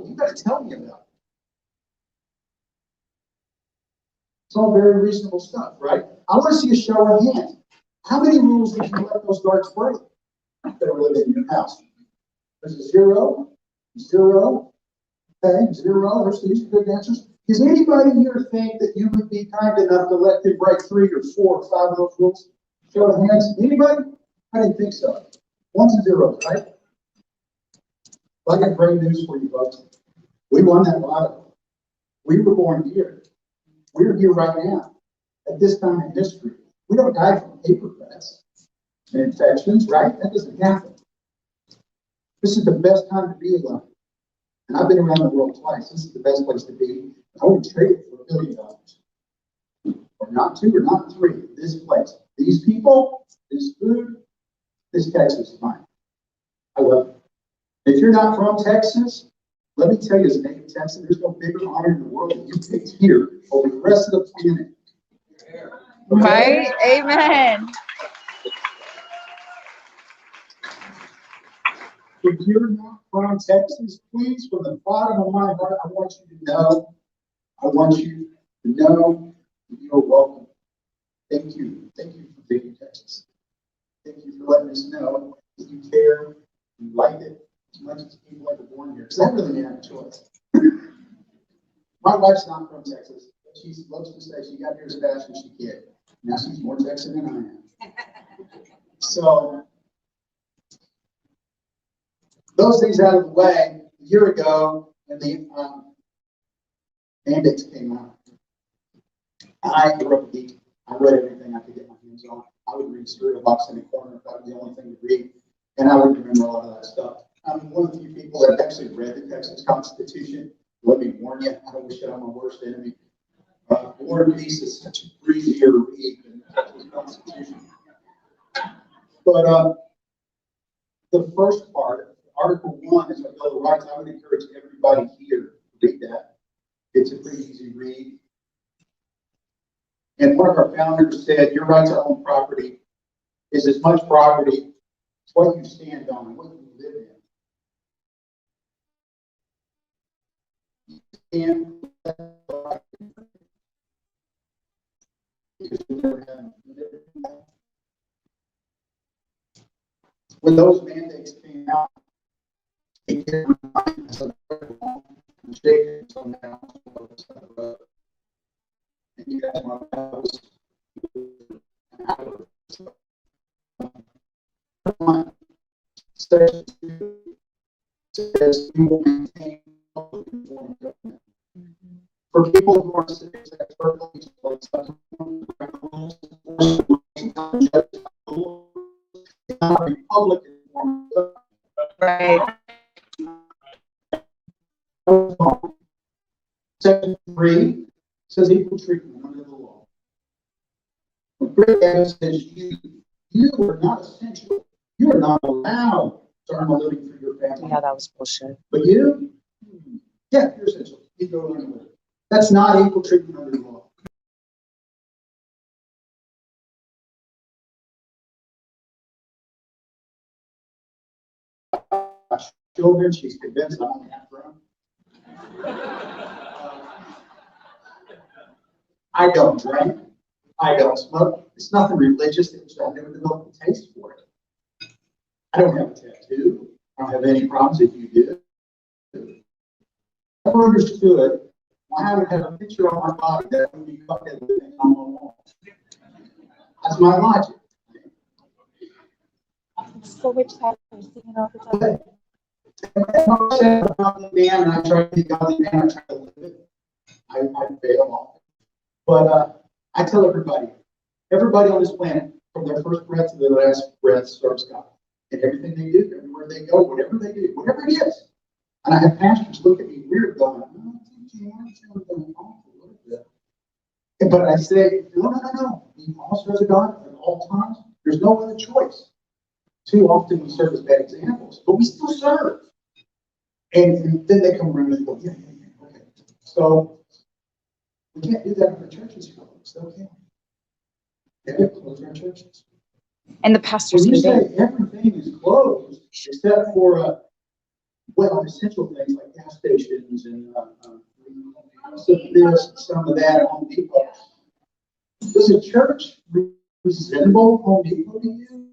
You got to tell me about it. It's all very reasonable stuff, right? I want to see a show of hands. How many rules did you let those guards break that were living in your house? There's a 0, 0, okay, 0. These are good answers. Does anybody here think that you would be kind enough to let them break 3 or 4 or 5 of those rules? Show of hands. Anybody? I didn't think so. 1s and 0s, right? Well, I got great news for you, folks. We won that lottery. We were born here. We're here right now, at this time in history. We don't die from paper cuts and infections, right? That doesn't happen. This is the best time to be alive. And I've been around the world twice. This is the best place to be. I would trade it for $1 billion. Or not 2 or not 3. This place. These people, this food, this Texas is mine. I love it. If you're not from Texas, let me tell you, as a native Texan, there's no bigger honor in the world than you picked here over the rest of the planet. Okay? Right? Amen. If you're not from Texas, please, from the bottom of my heart, I want you to know that you're welcome. Thank you. Thank you for being Texas. Thank you for letting us know that you care, you like it as much as people that were born here. Because I really didn't have a choice. My wife's not from Texas. She loves to say she got here as fast as she could. Now she's more Texan than I am. So, those things out of the way, a year ago, when the mandates came out, I grew up a geek. I read everything I could get my hands on. I would read Cereal Box in the corner if that was the only thing to read, and I would remember a lot of that stuff. I'm one of the few people that actually read the Texas Constitution. Let me warn you, I don't wish it on my worst enemy. War and Peace is such a breezier read than the Texas Constitution. But the first part, Article 1 is a Bill of Rights. I would encourage everybody here to read that. It's a pretty easy read. And one of our founders said, your right to own property is as much property as what you stand on and what you live in. When those mandates came out, it did remind us of and you guys want to Section 2 says you will maintain public informed government. For people who are citizens expertly, not Republican form of Right. Section 3 says equal treatment under the law. Great Evans says you are not essential. You are not allowed to earn a living for your family. Yeah, that was bullshit. But you, yeah, you're essential. You go earn a living. That's not equal treatment under the law. Children, she's convinced I'm only half grown. I don't drink. I don't smoke. It's nothing religious. I've never developed a taste for it. I don't have a tattoo. I don't have any problems if you do. I never understood why I would have a picture on my body that would be cut at the on my wall. That's my logic. So which side are you singing all the time? Okay. I said I'm a godly man, and I try to be a godly man. I try to live it. I fail often. But I tell everybody on this planet, from their first breath to their last breath, serves God. And everything they do, everywhere they go, whatever they do, whatever it is. And I have pastors look at me weird going, but I say, no. He all serves God at all times. There's no other choice. Too often we serve as bad examples, but we still serve. And then they come around and go, yeah, okay. So we can't do that in our churches, folks. Okay. They have to close our churches. And the pastors when you can say everything is closed except for well, essential things like gas stations and some of this, some of that at Home Depot. Does a church resemble Home Depot to you?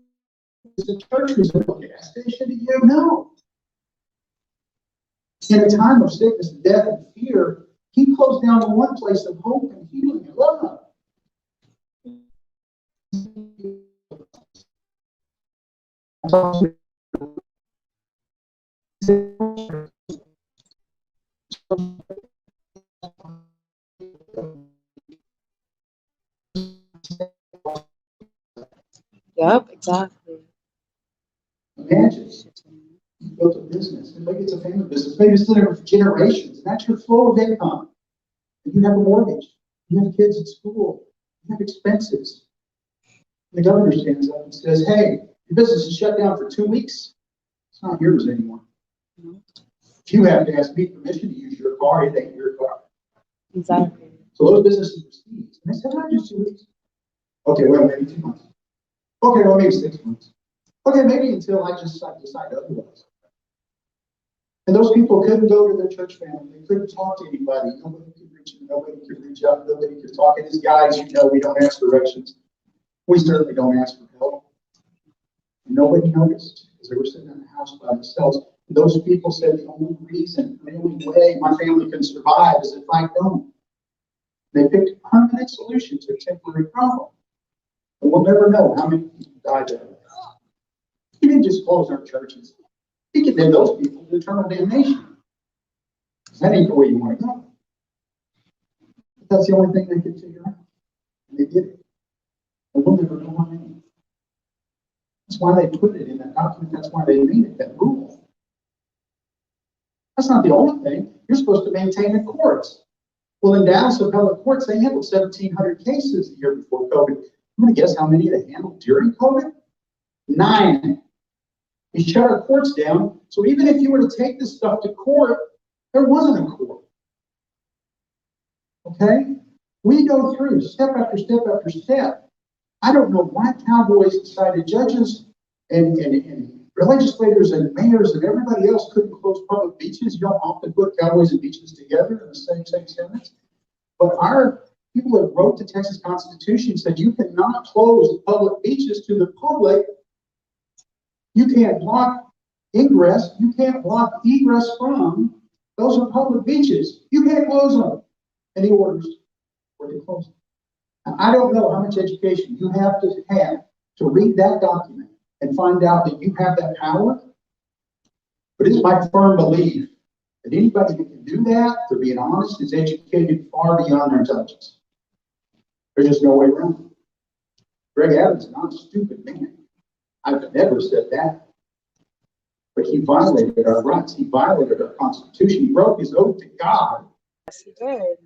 Does a church resemble a gas station to you? No. In a time of sickness, death, and fear, he closed down the one place of hope and healing and love. Yep, exactly. Imagine you built a business, and maybe it's a family business, maybe it's there for generations, and that's your flow of income. And you have a mortgage, you have kids at school, you have expenses. And the governor stands up and says, hey, your business is shut down for 2 weeks. It's not yours anymore. If you have to ask me permission to use your car, it ain't your car. Exactly. So those businesses were seized. And they said, not just 2 weeks. Okay, well, maybe 2 months. Okay, well, maybe 6 months. Okay, maybe until I decide otherwise. And those people couldn't go to their church family. They couldn't talk to anybody. Nobody could reach them. Nobody could reach out. Nobody could talk. And as guys, you know, we don't ask directions. We certainly don't ask for help. And nobody noticed because they were sitting in the house by themselves. And those people said the only reason, the only way my family can survive is if I don't. They picked a permanent solution to a temporary problem. And we'll never know how many people died there. He didn't just close our churches. He condemned those people to eternal damnation. That ain't the way you want to go. But that's the only thing they could figure out. And they did it. And we'll never know how many. That's why they put it in that document. That's why they made it that rule. That's not the only thing. You're supposed to maintain the courts. Well, in Dallas appellate courts, they handled 1,700 cases the year before COVID. I'm going to guess how many they handled during COVID? 9. We shut our courts down. So even if you were to take this stuff to court, there wasn't a court. Okay? We go through step after step after step. I don't know why cowboys decided judges and legislators and mayors and everybody else couldn't close public beaches. You don't often put cowboys and beaches together in the same sentence. But our people that wrote the Texas Constitution said you cannot close public beaches to the public. You can't block ingress. You can't block egress from. Those are public beaches. You can't close them. Any orders were to close them. Now, I don't know how much education you have to read that document and find out that you have that power. But it's my firm belief that anybody that can do that, for being honest, is educated far beyond their intelligence. There's just no way around it. Greg Adams is not a stupid man. I've never said that. But he violated our rights. He violated our Constitution. He broke his oath to God. Yes, he did.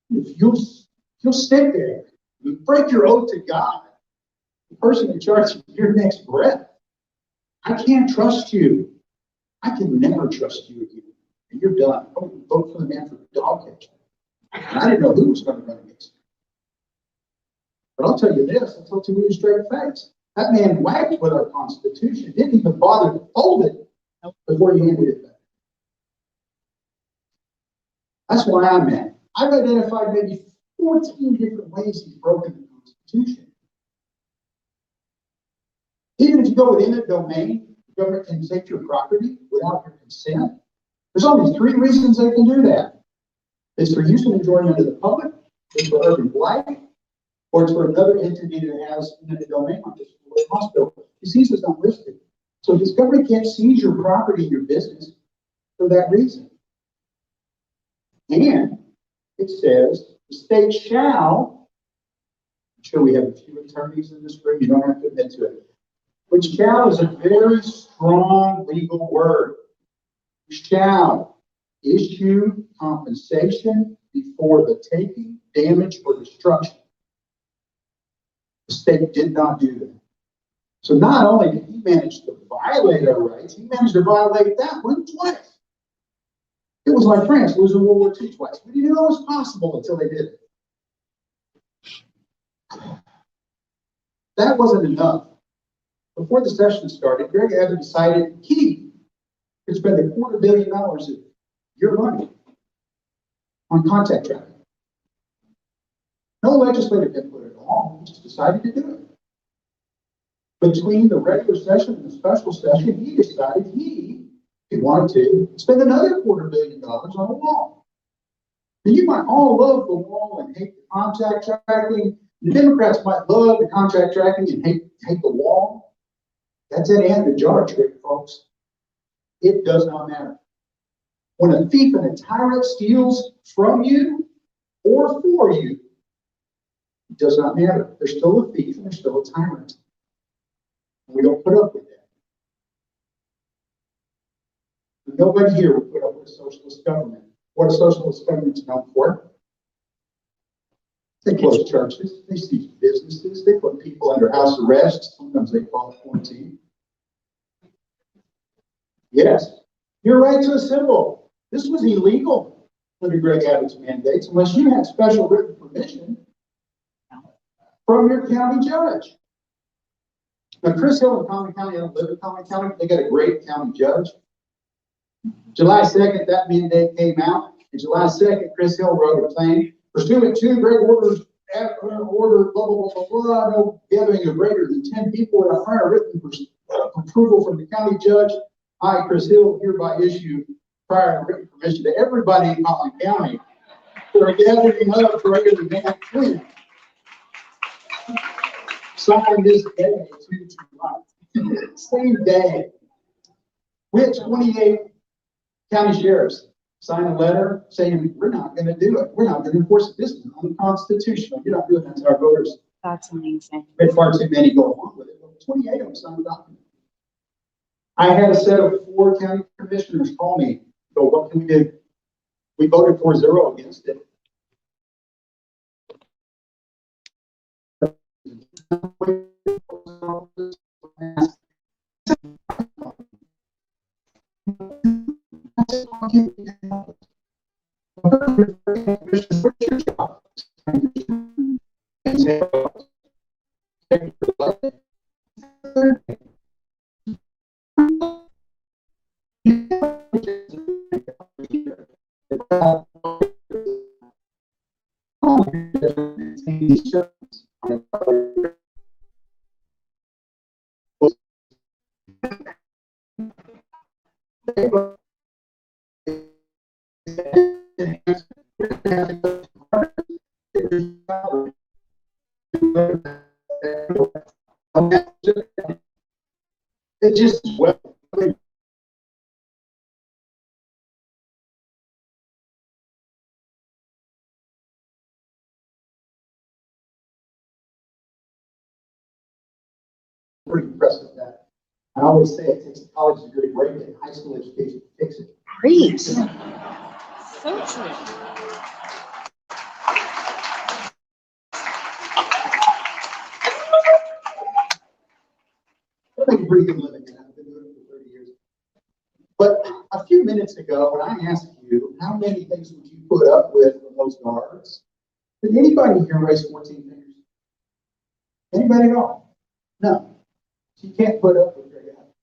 If you'll sit there, you break your oath to God, the person in charge of your next breath. I can't trust you. I can never trust you again. And you're done. I would vote for the man for the dog catcher. And I didn't know who was going to run against him. But I'll tell you this, I'll tell it to you in a straight face. That man whacked with our Constitution, didn't even bother to fold it before he handed it back. That's why I'm mad. I've identified maybe 14 different ways he's broken the Constitution. Even if you go within a domain, the government can take your property without your consent. There's only 3 reasons they can do that. It's for use and enjoyment of the public, it's for urban life, or it's for another entity that has in a domain like this hospital. He sees it's not listed. So this government can't seize your property, your business, for that reason. And it says the state shall, I'm sure we have a few attorneys in this room, you don't have to admit to it, but shall is a very strong legal word. Shall issue compensation before the taking, damage, or destruction. The state did not do that. So not only did he manage to violate our rights, he managed to violate that one twice. It was like France losing World War II twice. We didn't know it was possible until they did it. That wasn't enough. Before the session started, Greg Adams decided he could spend $250 million of your money on contact tracking. No legislator can put it on, he just decided to do it. Between the regular session and the special session, he decided he wanted to spend another $250 million on a wall. And you might all love the wall and hate the contact tracking. The Democrats might love the contact tracking and hate the wall. That's an end of jar trick, folks. It does not matter. When a thief and a tyrant steals from you or for you, it does not matter. They're still a thief and they're still a tyrant. And we don't put up with that. Nobody here would put up with a socialist government. What a socialist government is known for? They close churches, they seize businesses, they put people under house arrest, sometimes they call it quarantine. Yes, your right to assemble. This was illegal under Greg Abbott's mandates unless you had special written permission from your county judge. Now, Chris Hill in Common County, I don't live in Common County, they got a great county judge. July 2nd, that mandate came out. And July 2nd, Chris Hill wrote a claim pursuant to great orders, order, blah, blah, blah, blah, blah, no gathering of greater than 10 people in a prior written approval from the county judge. I, Chris Hill, hereby issue prior written permission to everybody in Common County for a gathering of greater than 10. Signed this day, same day. We had 28 county sheriffs sign a letter saying, we're not going to do it. We're not going to enforce it. This is unconstitutional. You're not doing that to our voters. That's amazing. We had far too many go along with it. 28 of them signed the document. I had a set of 4 county commissioners call me, go, what can we do? We voted 4-0 against it. It just well. Pretty impressive that. I always say it takes a college degree to break it, high school education to fix it. Great. So true. I make a pretty good living, and I've been doing it for 30 years. But a few minutes ago, when I asked you, how many things would you put up with from those guards? Did anybody here raise 14 fingers? Anybody at all? No. You can't put up with Greg Abbott.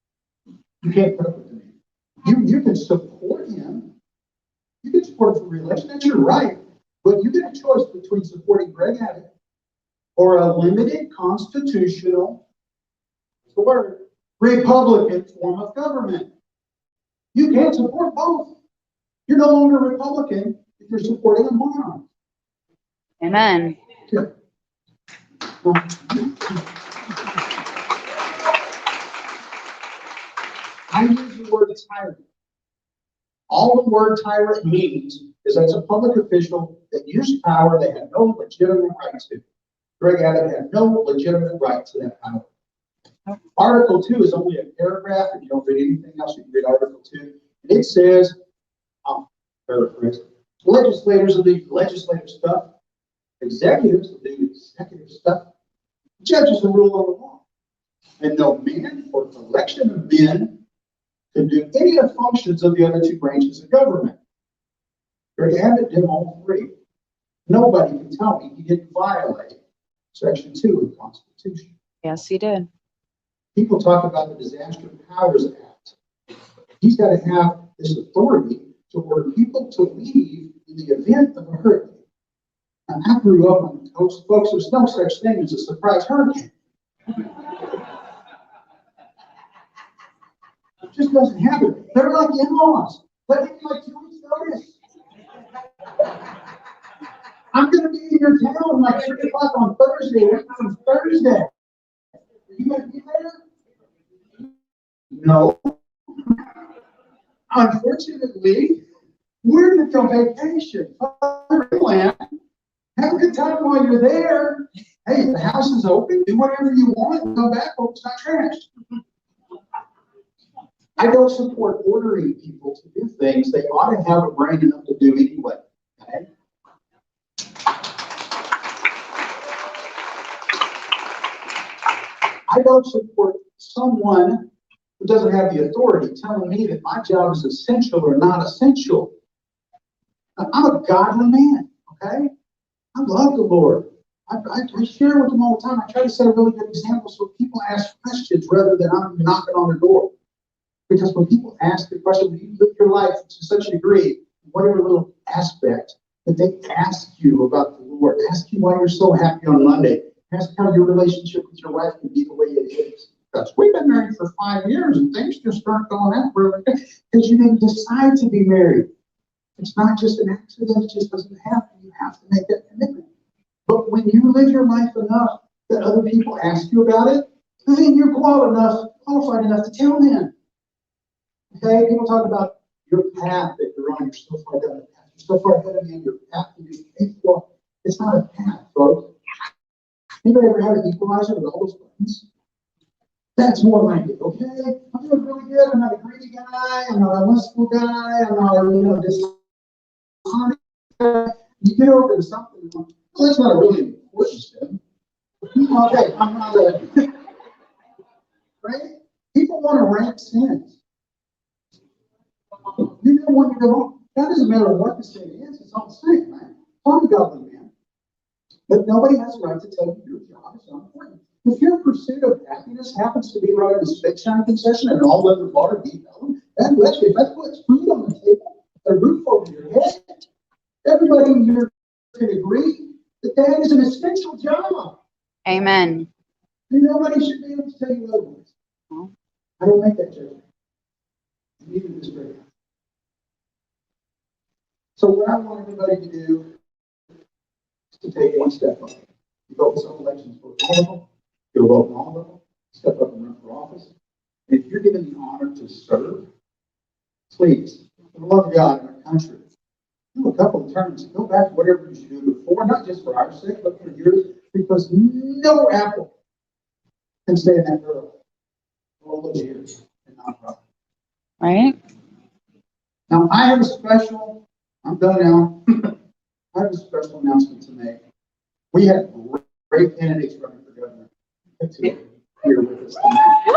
You can't put up with the man. You can support him. You can support him for re-election. That's your right. But you get a choice between supporting Greg Abbott or a limited constitutional Republican form of government. You can't support both. You're no longer Republican if you're supporting a monarch. Amen. I use the word tyrant. All the word tyrant means is that's a public official that used power they had no legitimate right to. Greg Abbott had no legitimate right to that power. Article 2 is only a paragraph. If you don't read anything else, you can read Article 2. And it says, I'll paraphrase, legislators will do legislative stuff, executives will do executive stuff, judges will rule on the law. And no man or collection of men can do any of the functions of the other 2 branches of government. Greg Abbott did all 3. Nobody can tell me he didn't violate Section 2 of the Constitution. Yes, he did. People talk about the Disaster Powers Act. He's got to have this authority to order people to leave in the event of a hurricane. And I grew up on the coast, folks, there's no such thing as a surprise hurricane. It just doesn't happen. They're like in-laws. Let me give you like 2 weeks notice. I'm going to be in your town like 3 o'clock on Thursday. On Thursday. Are you going to be there? No. Unfortunately, we're going to go vacation. Have a good time while you're there. Hey, if the house is open, do whatever you want and come back, hope it's not trashed. I don't support ordering people to do things they ought to have a brain enough to do anyway. Okay? I don't support someone who doesn't have the authority telling me that my job is essential or not essential. I'm a godly man, okay? I love the Lord. I share with them all the time. I try to set a really good example so people ask questions rather than I'm knocking on their door. Because when people ask the question, when you live your life to such a degree, whatever little aspect that they ask you about the Lord, ask you why you're so happy on Monday, ask how your relationship with your wife can be the way it is. Because we've been married for 5 years and things just aren't going out really good because you didn't decide to be married. It's not just an accident, it just doesn't happen. You have to make that commitment. But when you live your life enough that other people ask you about it, then you're qualified enough to tell them. Okay, people talk about your path that you're on, you're so far down the path, you're so far ahead of me on your path to be faithful. It's not a path, folks. Anybody ever had an equalizer with all those buttons? That's more like it, okay? I'm doing really good. I'm not a greedy guy. I'm not a lustful guy. I'm not a, dishonest guy. You get over to something, well, that's not a really important step. Okay, I'm not a, right? People want to rank sins. You know when you go home, that doesn't matter what the sin is, it's all the same, right? I'm a godly man. But nobody has a right to tell you your job is not important. If your pursuit of happiness happens to be running a steak shine concession and all other bar deep down, that puts food on the table, a roof over your head. Everybody here can agree that that is an essential job. Amen. And nobody should be able to tell you otherwise. I don't make that judgment. Neither does Greg. So what I want everybody to do is to take one step up. You vote in some elections for all of them. You'll vote in all of them. Step up and run for office. And if you're given the honor to serve, please, for the love of God in our country, do a couple of terms. Go back to whatever you should do before, not just for our sake, but for yours, because no apple can stay in that barrel for all those years and not rot. Right? Now, I have a special, I'm done now. I have a special announcement to make. We have great candidates running for governor here with us tonight.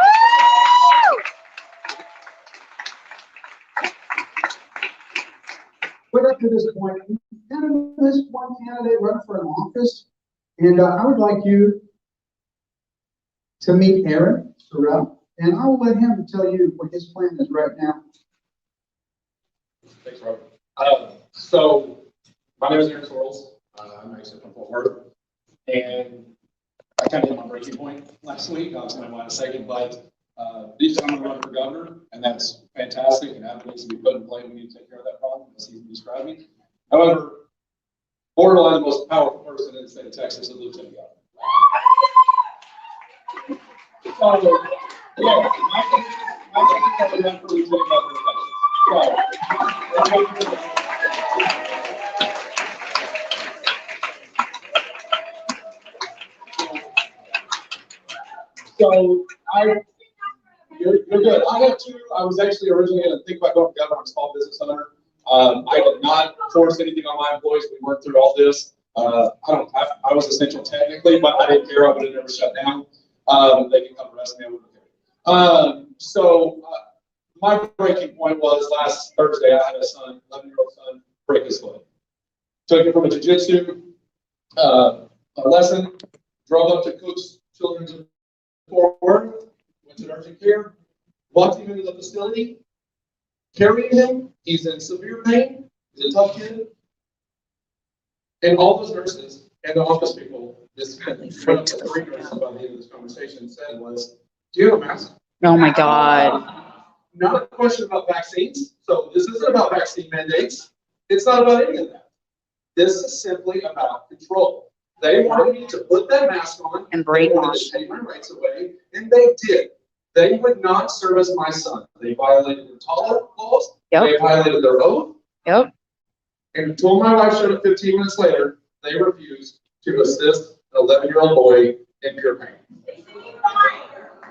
But up to this point, kind of this one candidate running for an office, and I would like you to meet Aaron Sorrell, and I will let him tell you what his plan is right now. Thanks, Robert. So, my name is Aaron Sorrells. I'm actually from Fort Worth, and I kind of hit my breaking point last week. I'll explain why in a second, but these gentlemen are running for governor, and that's fantastic, and that needs to be put in play. We need to take care of that problem, as he's describing. However, borderline the most powerful person in the state of Texas is Lieutenant Governor. So, yeah, I think we run for Lieutenant Governor of Texas. So you're good. I had two. I was actually originally going to think about going to governor. I'm a small business owner. I did not force anything on my employees. We worked through all this. I was essential technically, but I didn't care. I would have never shut down. They can come arrest me. I wouldn't care. My breaking point was last Thursday. I had a son, 11-year-old son, break his foot. Took him from a jiu-jitsu lesson. Drove up to Cook's Children's Fort Worth, went to urgent care, walked him into the facility, carrying him. He's in severe pain. He's a tough kid. And all those nurses and the office people, this one of the three nurses by the end of this conversation said was, do you have a mask? Oh my God. Not a question about vaccines. So this isn't about vaccine mandates. It's not about any of that. This is simply about control. They wanted me to put that mask on And they wanted brainwash. to take my rights away, and they did. They would not service my son. They violated the tolerance laws. Yep. They violated their oath. Yep. And until my wife showed up 15 minutes later, they refused to assist an 11-year-old boy in pure pain.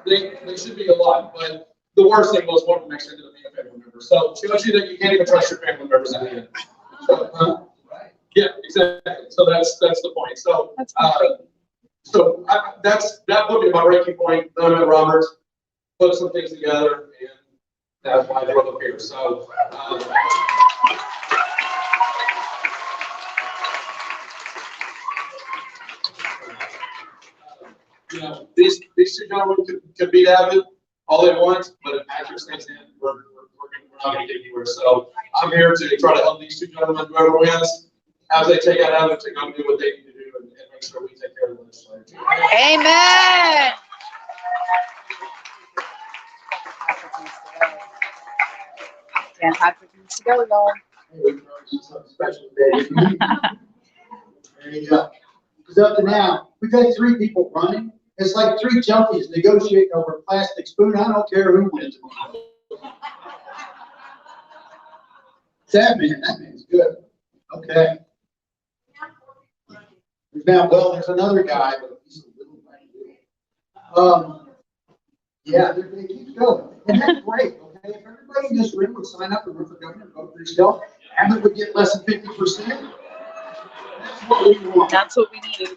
They should be alive, but the worst thing was one of them actually ended up being a family member. So it shows you that you can't even trust your family members at the end. So, yeah, exactly. So that's the point. So that put me at my breaking point. Then I met Robert, put some things together, and that's why they're up here. So. You know, these two gentlemen could beat Abbott all they want, but if Patrick stays in, we're not going to get anywhere. So I'm here to try to help these two gentlemen, whoever wins, as they take out Abbott, to go do what they need to do and make sure we take care of the legislature. Amen. Dan Patrick needs to go, y'all. Special day. There you go. Because up to now, we've had 3 people running. It's like 3 junkies negotiating over a plastic spoon. I don't care who wins. That man's good. Okay. There's another guy, but he's a little. Yeah, it keeps going. And that's great, okay? If everybody in this room would sign up and run for governor and vote for yourself, Abbott would get less than 50%. That's what we want. That's what we need.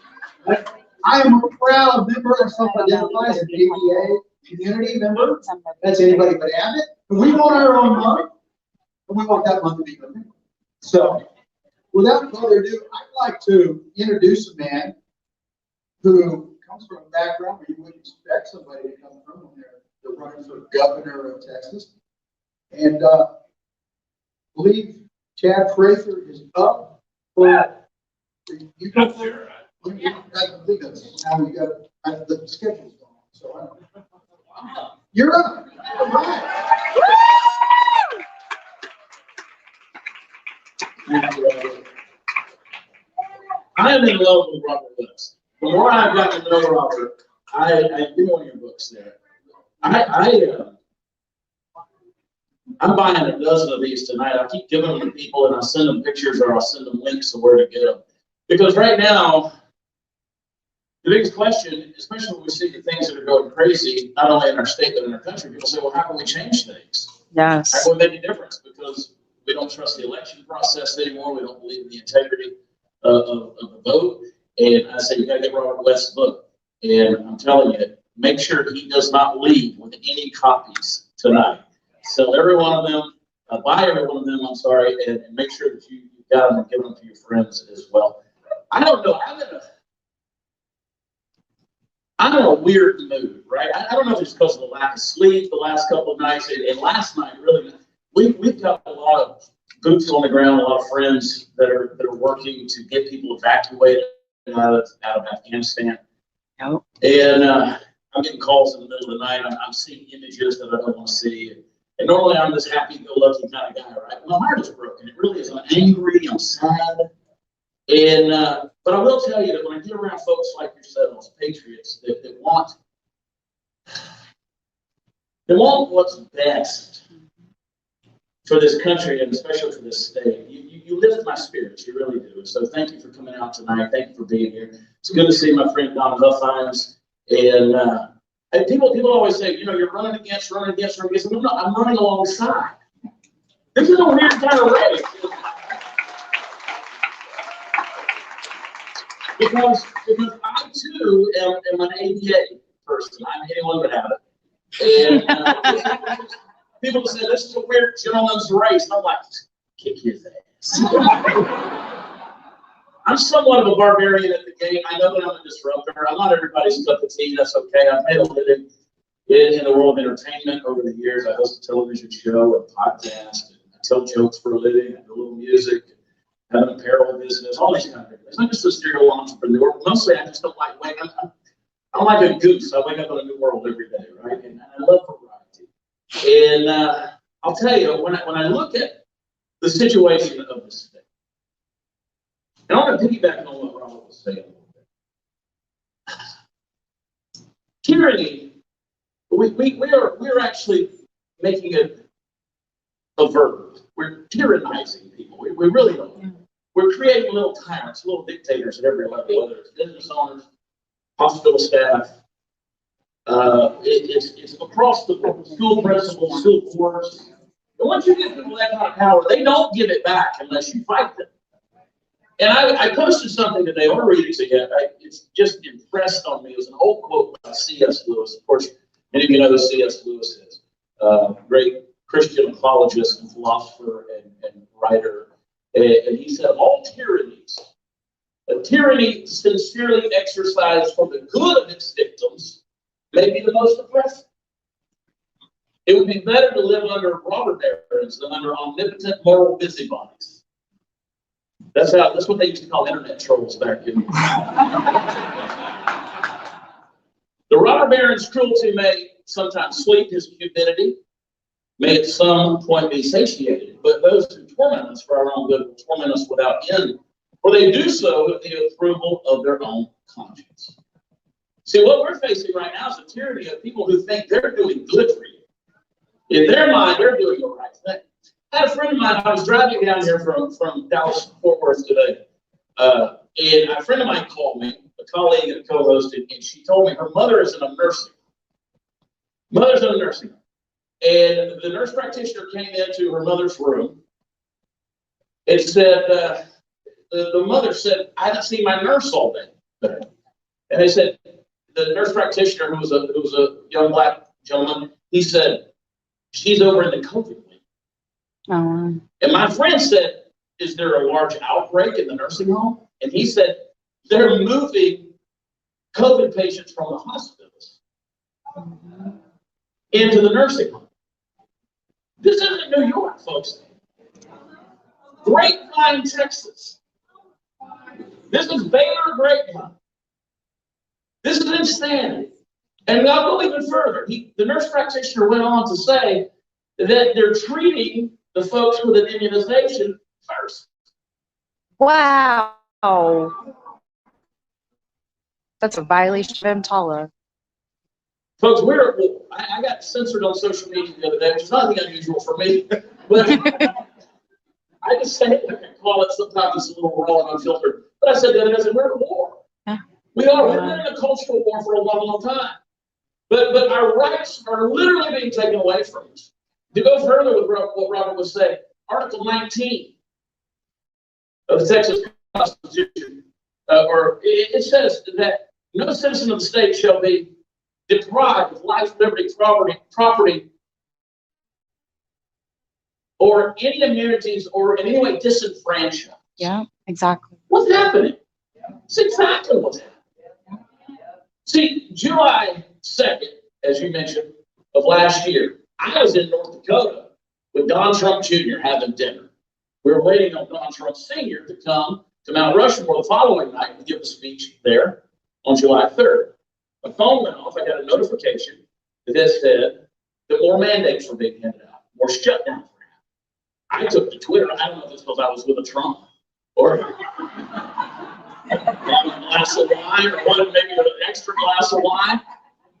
I am a proud member of self-identified as an ABA community member. That's anybody but Abbott. And we want our own month, and we want that month to be good. So, without further ado, I'd like to introduce a man who comes from a background where you wouldn't expect somebody to come from when they're running for governor of Texas. And I believe Chad Prather is up for. You go there. I believe that's how we got the schedule's going. So you're up. All right. I am in love with Robert West. The more I've gotten to know Robert, I do one of your books there. I'm buying a dozen of these tonight. I keep giving them to people, and I send them pictures or I'll send them links of where to get them. Because right now, the biggest question, especially when we see the things that are going crazy, not only in our state but in our country, people say, well, how can we change things? Yes. How can we make a difference? Because we don't trust the election process anymore. We don't believe in the integrity of the vote. And I say, you got to get Robert West's book. And I'm telling you, make sure he does not leave with any copies tonight. Sell every one of them, buy every one of them, I'm sorry, and make sure that you got them and give them to your friends as well. I don't know. I'm in a weird mood, right? I don't know if it's because of the lack of sleep the last couple of nights, and last night really, we've got a lot of boots on the ground, a lot of friends that are working to get people evacuated out of Afghanistan. Nope. And I'm getting calls in the middle of the night. I'm seeing images that I don't want to see. And normally I'm this happy-go-lucky kind of guy, right? My heart is broken. It really is. I'm angry. I'm sad. And but I will tell you that when I get around folks like yourselves, patriots, that want what's best for this country and especially for this state, you lift my spirits. You really do. So thank you for coming out tonight. Thank you for being here. It's good to see my friend Don Huffines. And people always say, you're running against. No, I'm running alongside. This is a weird kind of race. Because I too am an ABA person. I'm anyone but Abbott. And people say this is a weird gentleman's race. And I'm like, kick his ass. I'm somewhat of a barbarian at the game. I know that I'm a disruptor. I'm not everybody's cup of tea. That's okay. I've made a living in the world of entertainment over the years. I host a television show and podcast, and I tell jokes for a living, I do a little music, have an apparel business, all these kind of things. I'm just a serial entrepreneur. Mostly I just don't like waking up. I'm like a goose. I wake up in a new world every day, right? And I love variety. And I'll tell you, when I look at the situation of the state, and I want to piggyback on what Robert was saying a little bit. Tyranny, we're actually making it a verb. We're tyrannizing people. We really don't. We're creating little tyrants, little dictators at every level, whether it's business owners, hospital staff. It's across the board. School principals, school boards. And once you give people that kind of power, they don't give it back unless you fight them. And I posted something today. I want to read it again. It's just impressed on me. It was an old quote by C.S. Lewis. Of course, many of you know who C.S. Lewis is. Great Christian apologist and philosopher and writer. And he said, all tyrannies, a tyranny sincerely exercised for the good of its victims, may be the most oppressive. It would be better to live under robber barons than under omnipotent moral busybodies. That's what they used to call internet trolls back in. The robber baron's cruelty may sometimes sweep his cupidity, may at some point be satiated, but those who torment us for our own good will torment us without end, for they do so with the approval of their own conscience. See, what we're facing right now is a tyranny of people who think they're doing good for you. In their mind, they're doing the right thing. I had a friend of mine, I was driving down here from Dallas, Fort Worth today, and a friend of mine called me, a colleague and co-hosted, and she told me her mother is in a nursing home. Mother's in a nursing home. And the nurse practitioner came into her mother's room and said, the mother said, I haven't seen my nurse all day. And they said, the nurse practitioner, who was a young black gentleman, he said, she's over in the COVID wing. And my friend said, is there a large outbreak in the nursing home? And he said, they're moving COVID patients from the hospitals into the nursing home. This isn't New York, folks. Grapevine, Texas. This is Baylor Grapevine. This is insanity. And I'll go even further. The nurse practitioner went on to say that they're treating the folks with an immunization first. Wow. That's a violation of EMTALA. Folks, I got censored on social media the other day, which is nothing unusual for me. But I just say, I can call it sometimes it's a little raw and unfiltered. But I said the other day, we're in a war. We are. We've been in a cultural war for a long, long time. But our rights are literally being taken away from us. To go further with what Robert was saying, Article 19 of the Texas Constitution, it says that no citizen of the state shall be deprived of life, liberty, property, or any immunities, or in any way disenfranchised. Yeah, exactly. What's happening? It's exactly what's happening. See, July 2nd, as you mentioned, of last year, I was in North Dakota with Don Trump Jr. having dinner. We were waiting on Don Trump Sr. to come to Mount Rushmore the following night and give a speech there on July 3rd. My phone went off. I got a notification that said that more mandates were being handed out, more shutdowns were happening. I took to Twitter. I don't know if it's because I was with a Trump or a glass of wine or one, maybe an extra glass of wine.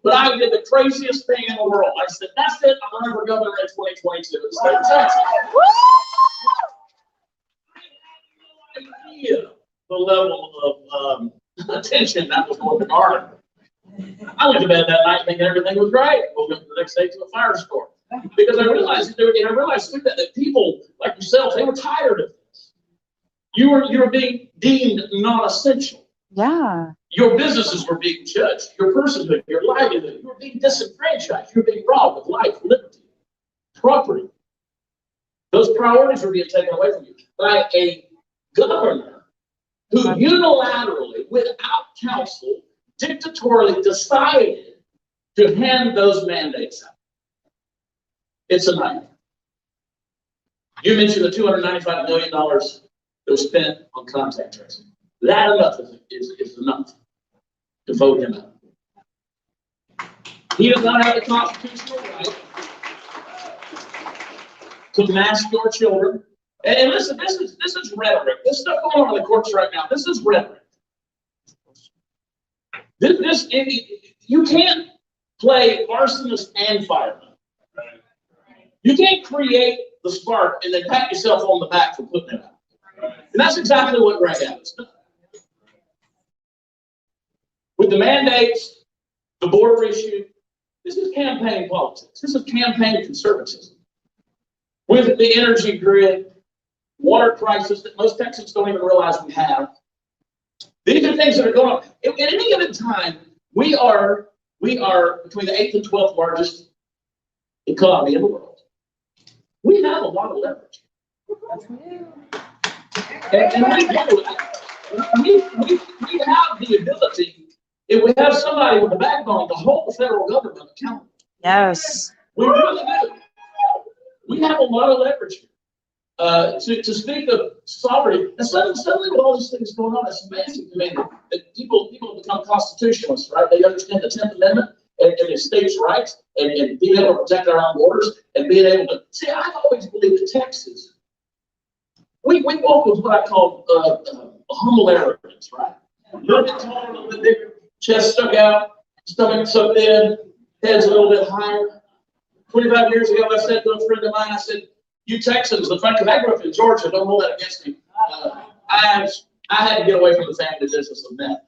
But I did the craziest thing in the world. I said, that's it. I'm running for governor in 2022 in the state of Texas. I had no idea the level of attention that was going to garner. I went to bed that night thinking everything was great. Woke up the next day to a firestorm. Because I realized through that people like yourselves, they were tired of this. You were being deemed non-essential. Yeah. Your businesses were being judged. Your personhood, your livelihood, you were being disenfranchised. You were being robbed of life, liberty, property. Those priorities were being taken away from you by a governor who unilaterally, without counsel, dictatorially decided to hand those mandates out. It's a nightmare. You mentioned the $295 million that was spent on contact tracing. That enough is enough to vote him out. He does not have the constitutional right to mask your children. And listen, this is rhetoric. This stuff going on in the courts right now. This is rhetoric. You can't play arsonist and fireman. You can't create the spark and then pat yourself on the back for putting it out. And that's exactly what Greg Adams done. With the mandates, the border issue, this is campaign politics. This is campaign conservatism. With the energy grid, water crisis that most Texans don't even realize we have. These are things that are going on. At any given time, we are between the 8th and 12th largest economy in the world. We have a lot of leverage. And we have the ability, if we have somebody with a backbone, to hold the federal government accountable. Yes. We really do. We have a lot of leverage here. To speak of sovereignty, and suddenly with all these things going on, it's amazing to me that people become constitutionalists, right? They understand the 10th Amendment and the states' rights and being able to protect our own borders and being able to see. I've always believed that Texas, we walk with what I call humble arrogance, right? A little bit taller, a little bit bigger, chest stuck out, stomach sucked in, head's a little bit higher. 25 years ago, I said to a friend of mine, I said, "You Texans, the fact that I grew up in Georgia, don't hold that against me. I had to get away from the family business of meth.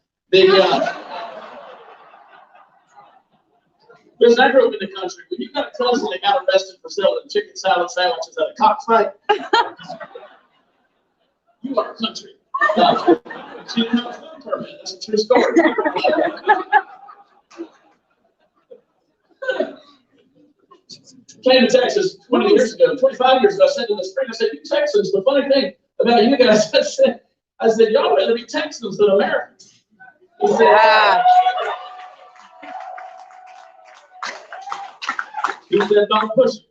Listen, I grew up in the country. When you got a cousin that got arrested for selling chicken salad sandwiches at a cockfight, you are country. She didn't have a food permit. That's a true story. Came to Texas 20 years ago, 25 years ago. I said to the spring, I said, "You Texans, the funny thing about you guys," I said, "Y'all rather be Texans than Americans." He said, "Don't push it."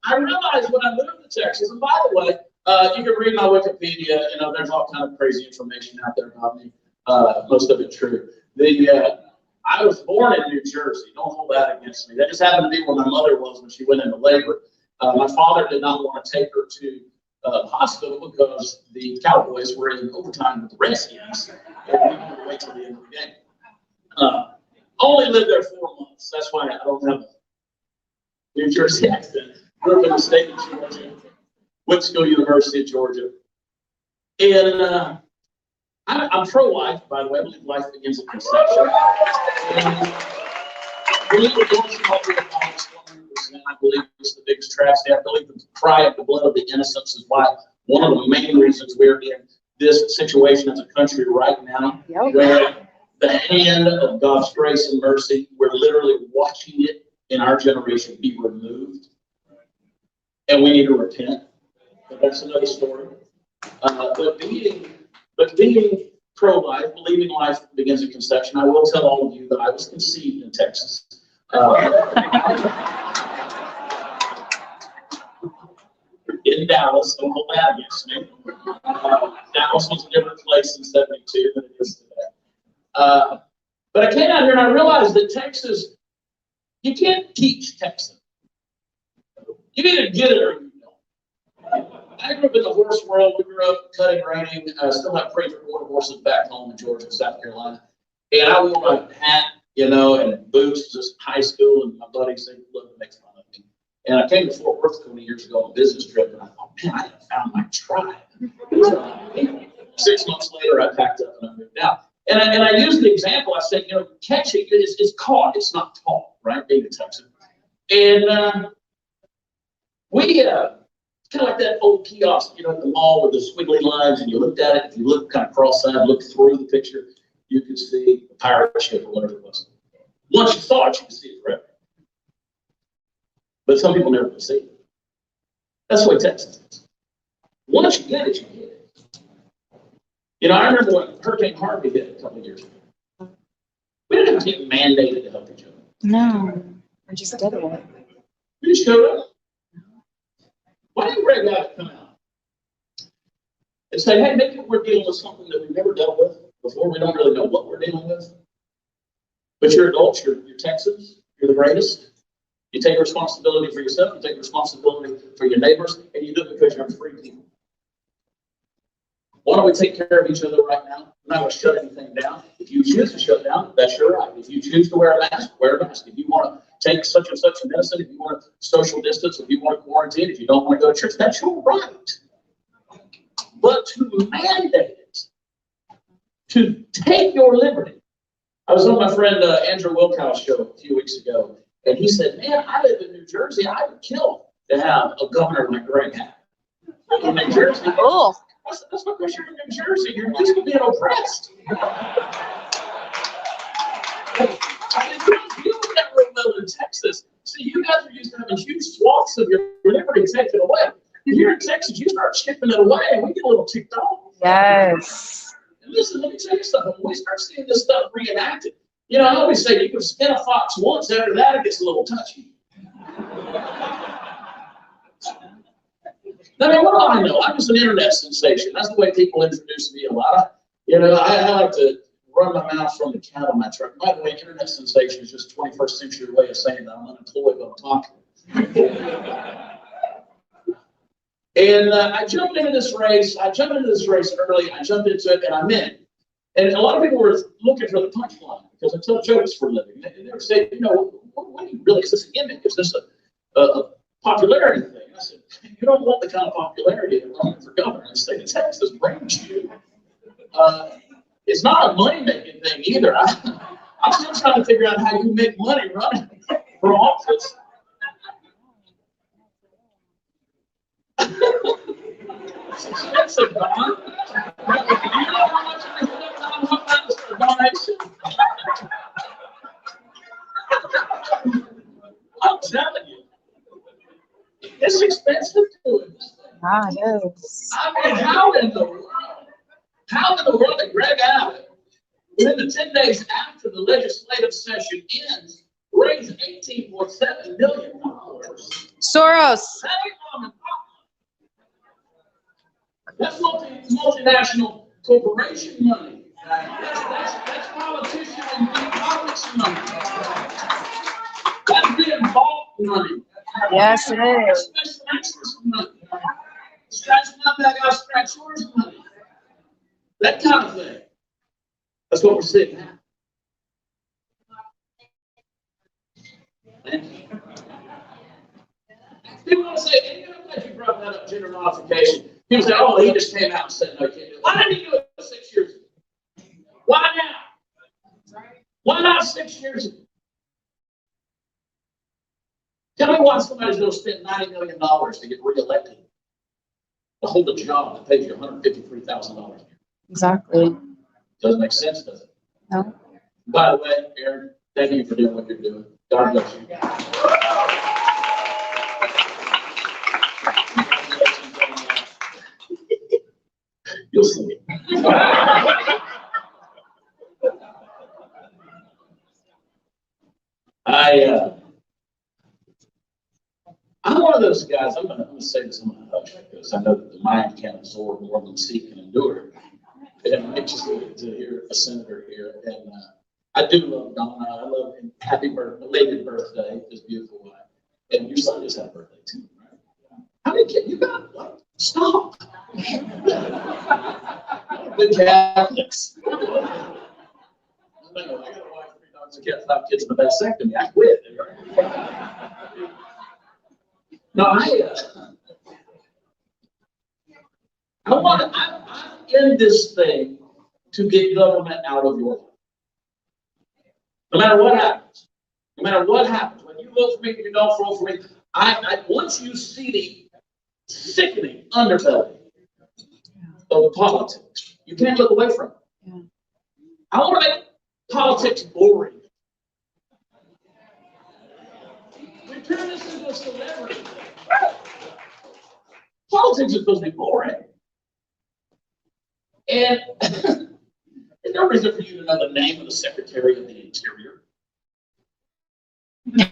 I realized when I moved to Texas, and by the way, you can read my Wikipedia. You know, there's all kind of crazy information out there about me. Most of it true. I was born in New Jersey. Don't hold that against me. That just happened to be where my mother was when she went into labor. My father did not want to take her to the hospital because the Cowboys were in overtime with the Redskins. And we wanted to wait till the end of the game. Only lived there 4 months. That's why I don't have a New Jersey accent. Grew up in the state of Georgia. Went to school, University of Georgia. And I'm pro-life, by the way. I believe life begins at conception. I believe we're doing something about this 100%. I believe it's the biggest tragedy. I believe the cry of the blood of the innocents is why one of the main reasons we're in this situation as a country right now, where the hand of God's grace and mercy, we're literally watching it in our generation be removed. And we need to repent. But that's another story. But being pro-life, believing life begins at conception, I will tell all of you that I was conceived in Texas. In Dallas, don't hold that against me. Dallas was a different place in '72 than it is today. But I came out here and I realized that Texas, you can't teach Texas. You either get it or you don't. I grew up in the horse world. We grew up cutting, reining. Still have Prather quarter horses back home in Georgia and South Carolina. And I wore my hat, you know, and boots, just high school, and my buddies, they loved to make fun of me. And I came to Fort Worth 20 years ago on a business trip, and I thought, man, I have found my tribe. 6 months later, I packed up and I moved out. And I used the example. I said, you know, catching is caught. It's not taught, right? Being a Texan. And kind of like that old kiosk, you know, at the mall with the squiggly lines, and you looked at it. If you look kind of cross-eyed, look through the picture, you could see a pirate ship or whatever it was. Once you saw it, you could see it forever. But some people never can see it. That's the way Texas is. Once you get it, you get it. You know, I remember when Hurricane Harvey hit a couple of years ago. We didn't have to get mandated to help each other. No, I just did it. We just showed up. Why didn't Greg have to come out and say, hey, maybe we're dealing with something that we've never dealt with before. We don't really know what we're dealing with. But you're adults, you're Texans, you're the greatest. You take responsibility for yourself, you take responsibility for your neighbors, and you do it because you're free people. Why don't we take care of each other right now? We're not going to shut anything down. If you choose to shut down, that's your right. If you choose to wear a mask, wear a mask. If you want to take such and such a medicine, if you want to social distance, if you want to quarantine, if you don't want to go to church, that's your right. But to mandate it, to take your liberty. I was on my friend Andrew Wilkow's show a few weeks ago, and he said, man, I live in New Jersey. I would kill to have a governor like Greg had. In New Jersey. Oh. That's because you're in New Jersey. You're used to being oppressed. I mean, you don't deal with that real well in Texas. See, you guys are used to having huge swaths of your liberty taken away. Here in Texas, you start chipping it away, and we get a little ticked off. Yes. And listen, let me tell you something. When we start seeing this stuff reenacted, you know, I always say you can skin a fox once, after that it gets a little touchy. I mean, what do I know? I'm just an internet sensation. That's the way people introduce me a lot. You know, I like to run my mouth from the cat on my truck. By the way, internet sensation is just a 21st century way of saying that I'm unemployed, but I'm talking. And I jumped into this race. I jumped into this race early. I jumped into it, and I'm in. And a lot of people were looking for the punchline because I tell jokes for a living. They were saying, you know, what do you really, is this a gimmick? Is this a popularity thing? I said, you don't want the kind of popularity that running for governor in the state of Texas brings you. It's not a money-making thing either. I'm still trying to figure out how you make money running for office. It's expensive, Don. Do you know how much it is to Huffines for a donation? I'm telling you. It's expensive to do it. Ah, it is. I mean, how in the world did Greg Abbott, within the 10 days after the legislative session ends, raise $18.7 million? Soros. That ain't mom and pop. That's multinational corporation money. That's politician and politics money. That's being bought money. Yes, it is. Special access money. Scratch my back, I'll scratch yours money. That kind of thing. That's what we're seeing now. People want to say, and I'm glad you brought that up, gender modification. People say, oh, he just came out and said, no, you can't do it. Why didn't he do it 6 years ago? Why now? Why not 6 years ago? Tell me why somebody's going to spend $90 million to get reelected to hold a job that pays you $153,000 a year. Exactly. Doesn't make sense, does it? No. By the way, Aaron, thank you for doing what you're doing. God bless you. You'll see. I'm one of those guys. I'm gonna say this in my hush because I know that the mind can't absorb more than the seat can endure. And I'm anxious to hear a senator here. And I do love Donna. I love him. Happy birthday, belated birthday, this beautiful wife. And your son just had a birthday too, right? How many kids you got? What? Stop. Good Catholics. I got a wife, 3 dogs, a cat, 5 kids, and a vasectomy. I quit. Right? No, I'm in this thing to get government out of your life. No matter what happens. No matter what happens. When you vote for me, you don't vote for me. Once you see the sickening underbelly of politics, you can't look away from it. Yeah. I want to make politics boring. We turn this into a celebrity thing. Politics is supposed to be boring. And There's no reason for you to know the name of the Secretary of the Interior. We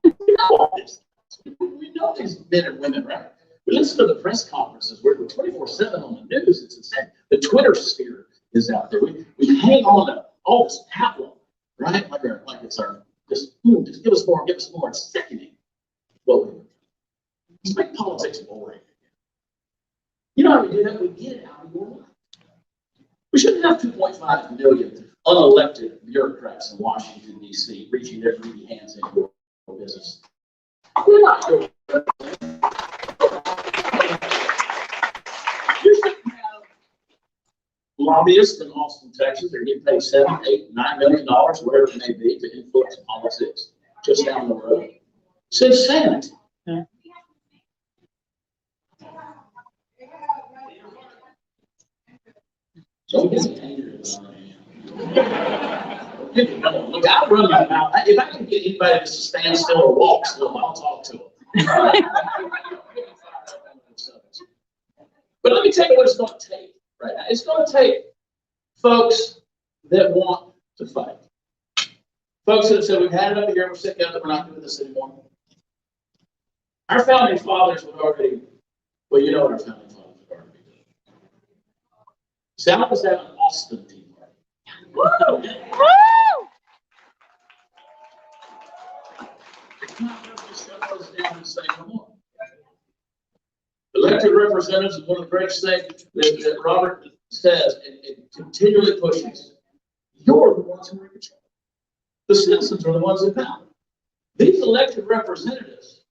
know all this. We know these men and women, right? We listen to the press conferences. We're 24/7 on the news. It's insane. The Twitter sphere is out there. We hang on to all this pablum, right? Like it's our, just give us more, give us more. It's sickening. Well, let's make politics boring. You know how we do that? We get it out of your life. We shouldn't have 2.5 million unelected bureaucrats in Washington, D.C., reaching their greedy hands into your business. We're not doing it. You shouldn't have lobbyists in Austin, Texas. They're getting paid $7, $8, $9 million, whatever it may be, to influence politics just down the road. It's insanity. Yeah. Don't get me angry. Look, I'll run my mouth. If I can get anybody to stand still or walk still, I'll talk to them. But let me tell you what it's going to take right now. It's going to take folks that want to fight. Folks that have said, we've had it up here, we're sick of it, we're not doing this anymore. Our founding fathers would already, well, you know what our founding fathers would already be doing. South was having an Austin Tea Party. Woo! Woo! It's not just shut us down and say, come on. Elected representatives is one of the greatest things that Robert says and continually pushes. You're the ones who are in control. The citizens are the ones that matter. These elected representatives,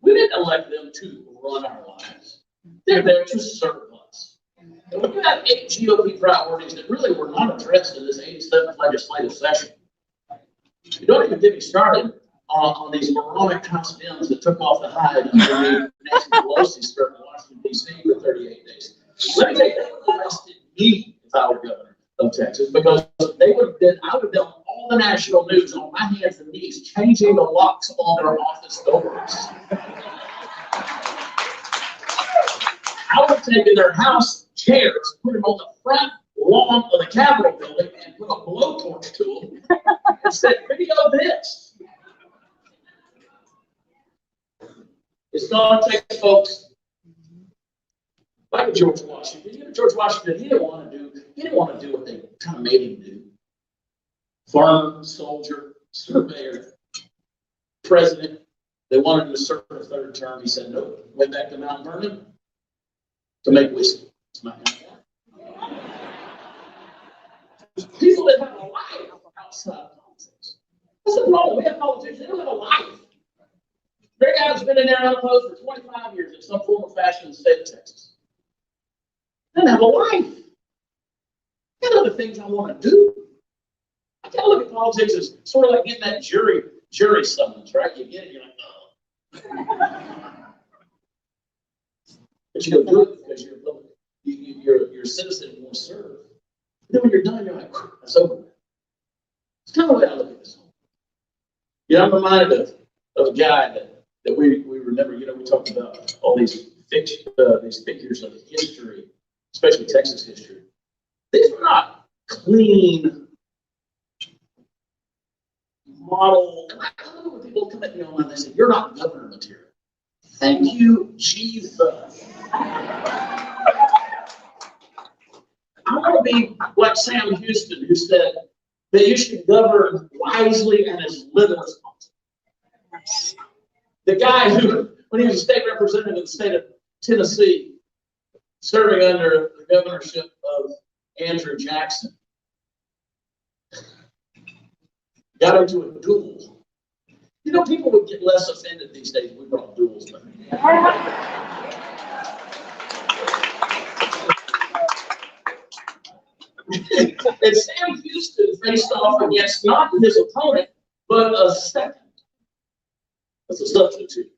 we didn't elect them to run our lives. They're there to serve us. And we've got 8 GOP priorities that really were not addressed in this 87th legislative session. You don't even get me started on these moronic House Dems that took off the hide underneath Nancy Pelosi's skirt in Washington, D.C. for 38 days. Let me tell you, they would have arrested me if I were governor of Texas, because they would have been, I would have done all the national news on my hands and knees, changing the locks on their office doors. I would have taken their house chairs, put them on the front lawn of the Capitol building, and put a blowtorch to them and said, video this. It's going to take folks like George Washington. You know, George Washington, he didn't want to do what they kind of made him do. Farmer, soldier, surveyor, president. They wanted him to serve a 3rd term. He said, nope. Went back to Mount Vernon to make whiskey. It's my kind of guy. People that have a life outside politics. That's the problem. We have politicians, they don't have a life. Their guy has been in there unopposed for 25 years in some form or fashion in the state of Texas. They don't have a life. I got other things I want to do. I kind of look at politics as sort of like getting that jury summons, right? You get it, you're like, oh. But you don't do it because you're a public. You're a citizen and you want to serve. And then when you're done, you're like, that's over. It's kind of the way I look at this. You know, I'm reminded of a guy that we remember. You know, we talked about all these figures of history, especially Texas history. These were not clean model. I love it when people come at me online and they say, you're not governor material. Thank you, Jesus. I want to be like Sam Houston, who said that you should govern wisely and as little as possible. The guy who, when he was a state representative in the state of Tennessee, serving under the governorship of Andrew Jackson, got into a duel. You know, people would get less offended these days if we brought duels back. And Sam Houston faced off against not his opponent, but a second. That's a substitute.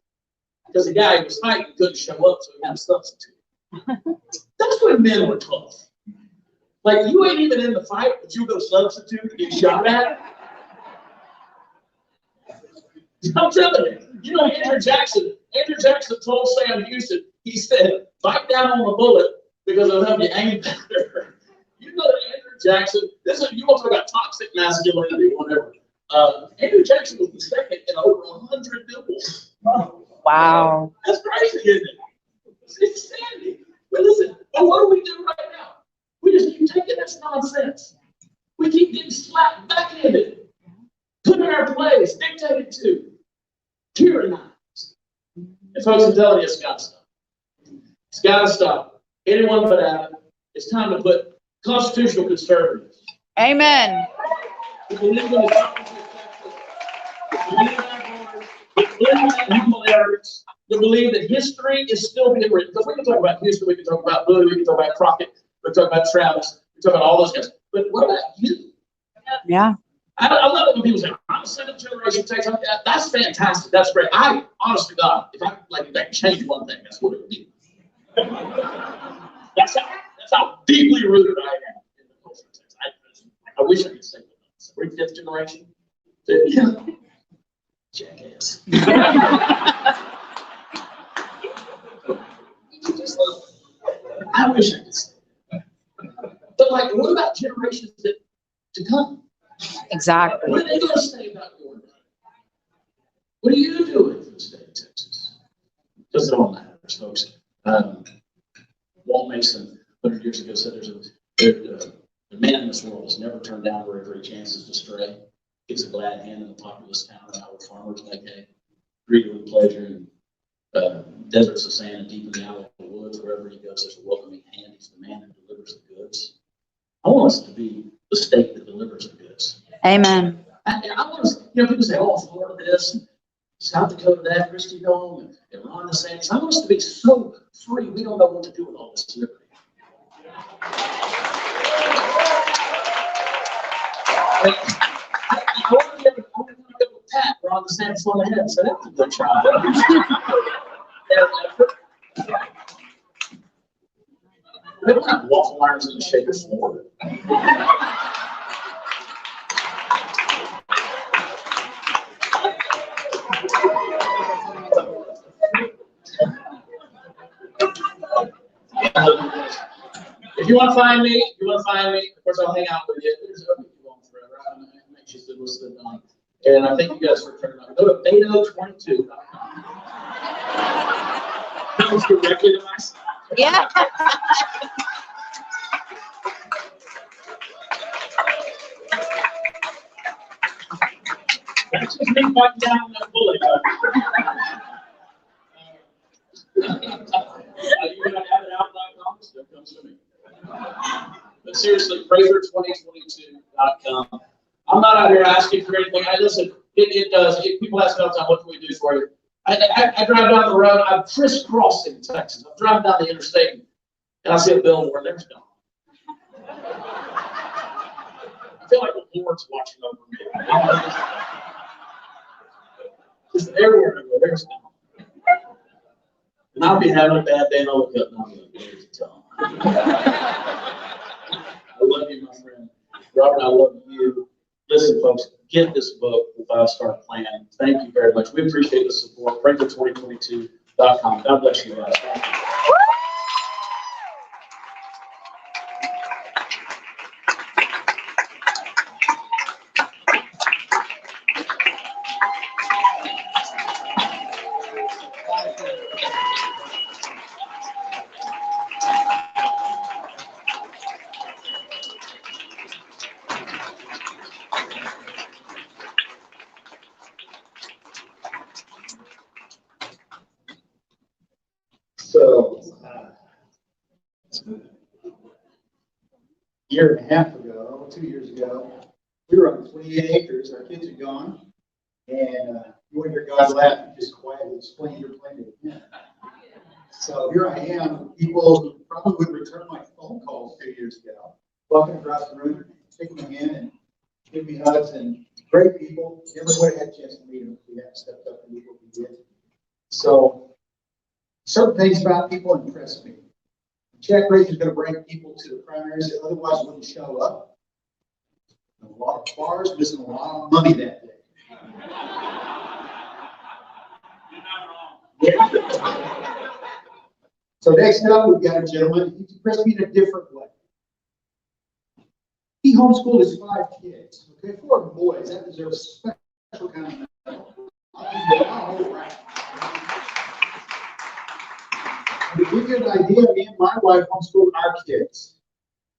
Because the guy who was fighting couldn't show up, so he had a substitute. That's when men were tough. Like, you ain't even in the fight, but you go substitute to get shot at. I'm telling you, you know, Andrew Jackson told Sam Houston, he said, bite down on the bullet because it'll help you aim better. You know that Andrew Jackson. This is, you want to talk about toxic masculinity, whatever. Andrew Jackson was the second in over 100 billboards. Wow. That's crazy, isn't it? It's insanity. But listen, but what do we do right now? We just keep taking this nonsense. We keep getting slapped backhanded, put in our place, dictated to, tyrannized. And folks, I'm telling you, it's got to stop. It's got to stop. Anyone but Adam. It's time to put constitutional conservatives. Amen. We believe in the sovereignty of Texas. We believe in our borders. We believe in humble arrogance. We believe that history is still being written. Because we can talk about Houston, we can talk about Bowie, we can talk about Crockett, we can talk about Travis, we can talk about all those guys. But what about you? Yeah. I love it when people say, I'm a second generation Texan. That's fantastic. That's great. I, honest to God, if I could change one thing, that's what it would be. That's how deeply rooted I am in the culture of Texas. I wish I could say that. We're fifth generation. Yeah. Jackass. I wish I could say that. But like, what about generations to come? Exactly. What are they going to say about your life? What are you doing for the state of Texas? Because it all matters, folks. Walt Mason, 100 years ago, said the man in this world has never turned down wherever he chances to stray. Gives a glad hand in the populous town and outward farmers like hay. Greeted with pleasure in deserts of sand and deep in the hour of the woods. Wherever he goes, there's a welcoming hand. He's the man who delivers the goods. I want us to be the state that delivers the goods. Amen. I want us, people say, oh, Florida this, and South Dakota that, Christie Dome, and Ron DeSantis. I want us to be so free, we don't know what to do with all this liberty. I want to be able to pat Ron DeSantis on the head and say, that's a good try. They don't have waffle irons in the shape of Florida. If you want to find me, of course I'll hang out with you. There's other people on forever. I'm anxious to listen on. And I thank you guys for turning on. Go to Beto22. Comes directly to my site. Yeah. That's just me fighting down that bullet. You're going to have it out like Thomas, that comes to me. But seriously, Prather2022.com. I'm not out here asking for anything. Listen, it does. People ask me all the time, what can we do for you? I drive down the road. I'm crisscrossing Texas. I'm driving down the interstate, and I see a billboard. There's no. I feel like the Lord's watching over me. Just everywhere I go, there's no. And I'll be having a bad day, and I'll look up and I'll be like, there's Tom. I love you, my friend. Robert, I love you. Listen, folks, get this book, The 5-Star Plan. Thank you very much. We appreciate the support. Prather2022.com. God bless you guys. Thank you. So, a year and a half ago, 2 years ago, we were on 28 acres. Our kids are gone. And you want to hear God laugh, you just quietly explain your plan to him. So here I am, people who probably would return my phone calls 2 years ago, walking across the room, taking them in and giving me hugs, and great people. Never would have had a chance to meet them if we hadn't stepped up and did what we did. So, certain things about people impress me. Check rate is going to bring people to the primaries that otherwise wouldn't show up. A lot of cars missing a lot of money that day. So next up, we've got a gentleman. He's impressed me in a different way. He homeschooled his 5 kids, okay, 4 boys, that deserves a special kind of medal. I'll give you a whole rack. To give you an idea, me and my wife homeschooled our kids.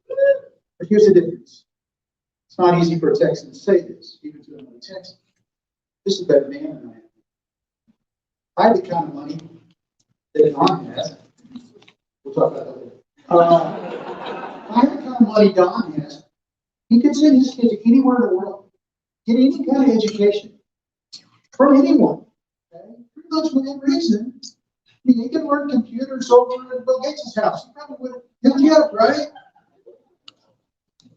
But here's the difference. It's not easy for a Texan to say this, even to another Texan. This is a better man than I am. I have the kind of money that Don has. We'll talk about that later. I have the kind of money Don has. He could send his kids anywhere in the world, get any kind of education from anyone. Okay? Pretty much within reason. I mean, he can learn computers over at Bill Gates' house. He probably would have hooked you up, right?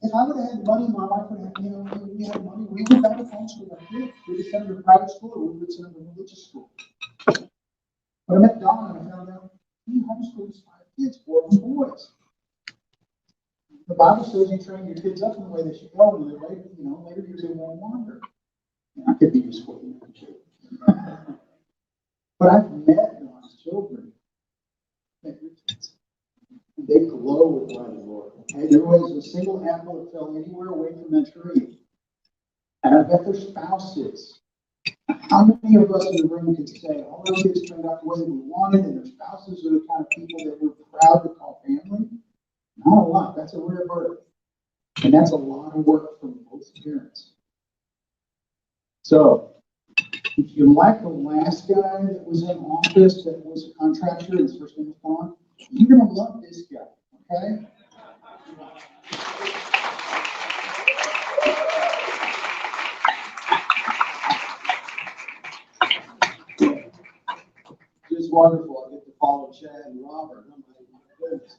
If I would have had money, my wife would have, we had money, we would have had a homeschool like this. We would send them to private school, or we would send them to religious school. But I met Don and I found out he homeschooled his 5 kids, 4 of them boys. The Bible says you train your kids up in the way they should go, and later, later years they won't wander. I could be useful in that too. But I've met Don's children. They glow with light of the Lord. Okay? There was a single apple that fell anywhere away from that tree. And I bet their spouses. How many of us in the room can say all our kids turned out the way that we wanted, and their spouses are the kind of people that we're proud to call family? Not a lot. That's a rare bird. And that's a lot of work from both parents. So, if you like the last guy that was in office that was a contractor, his first name was Tom, you're going to love this guy, okay? Just wonderful. I get to follow Chad and Robert. Oh my goodness.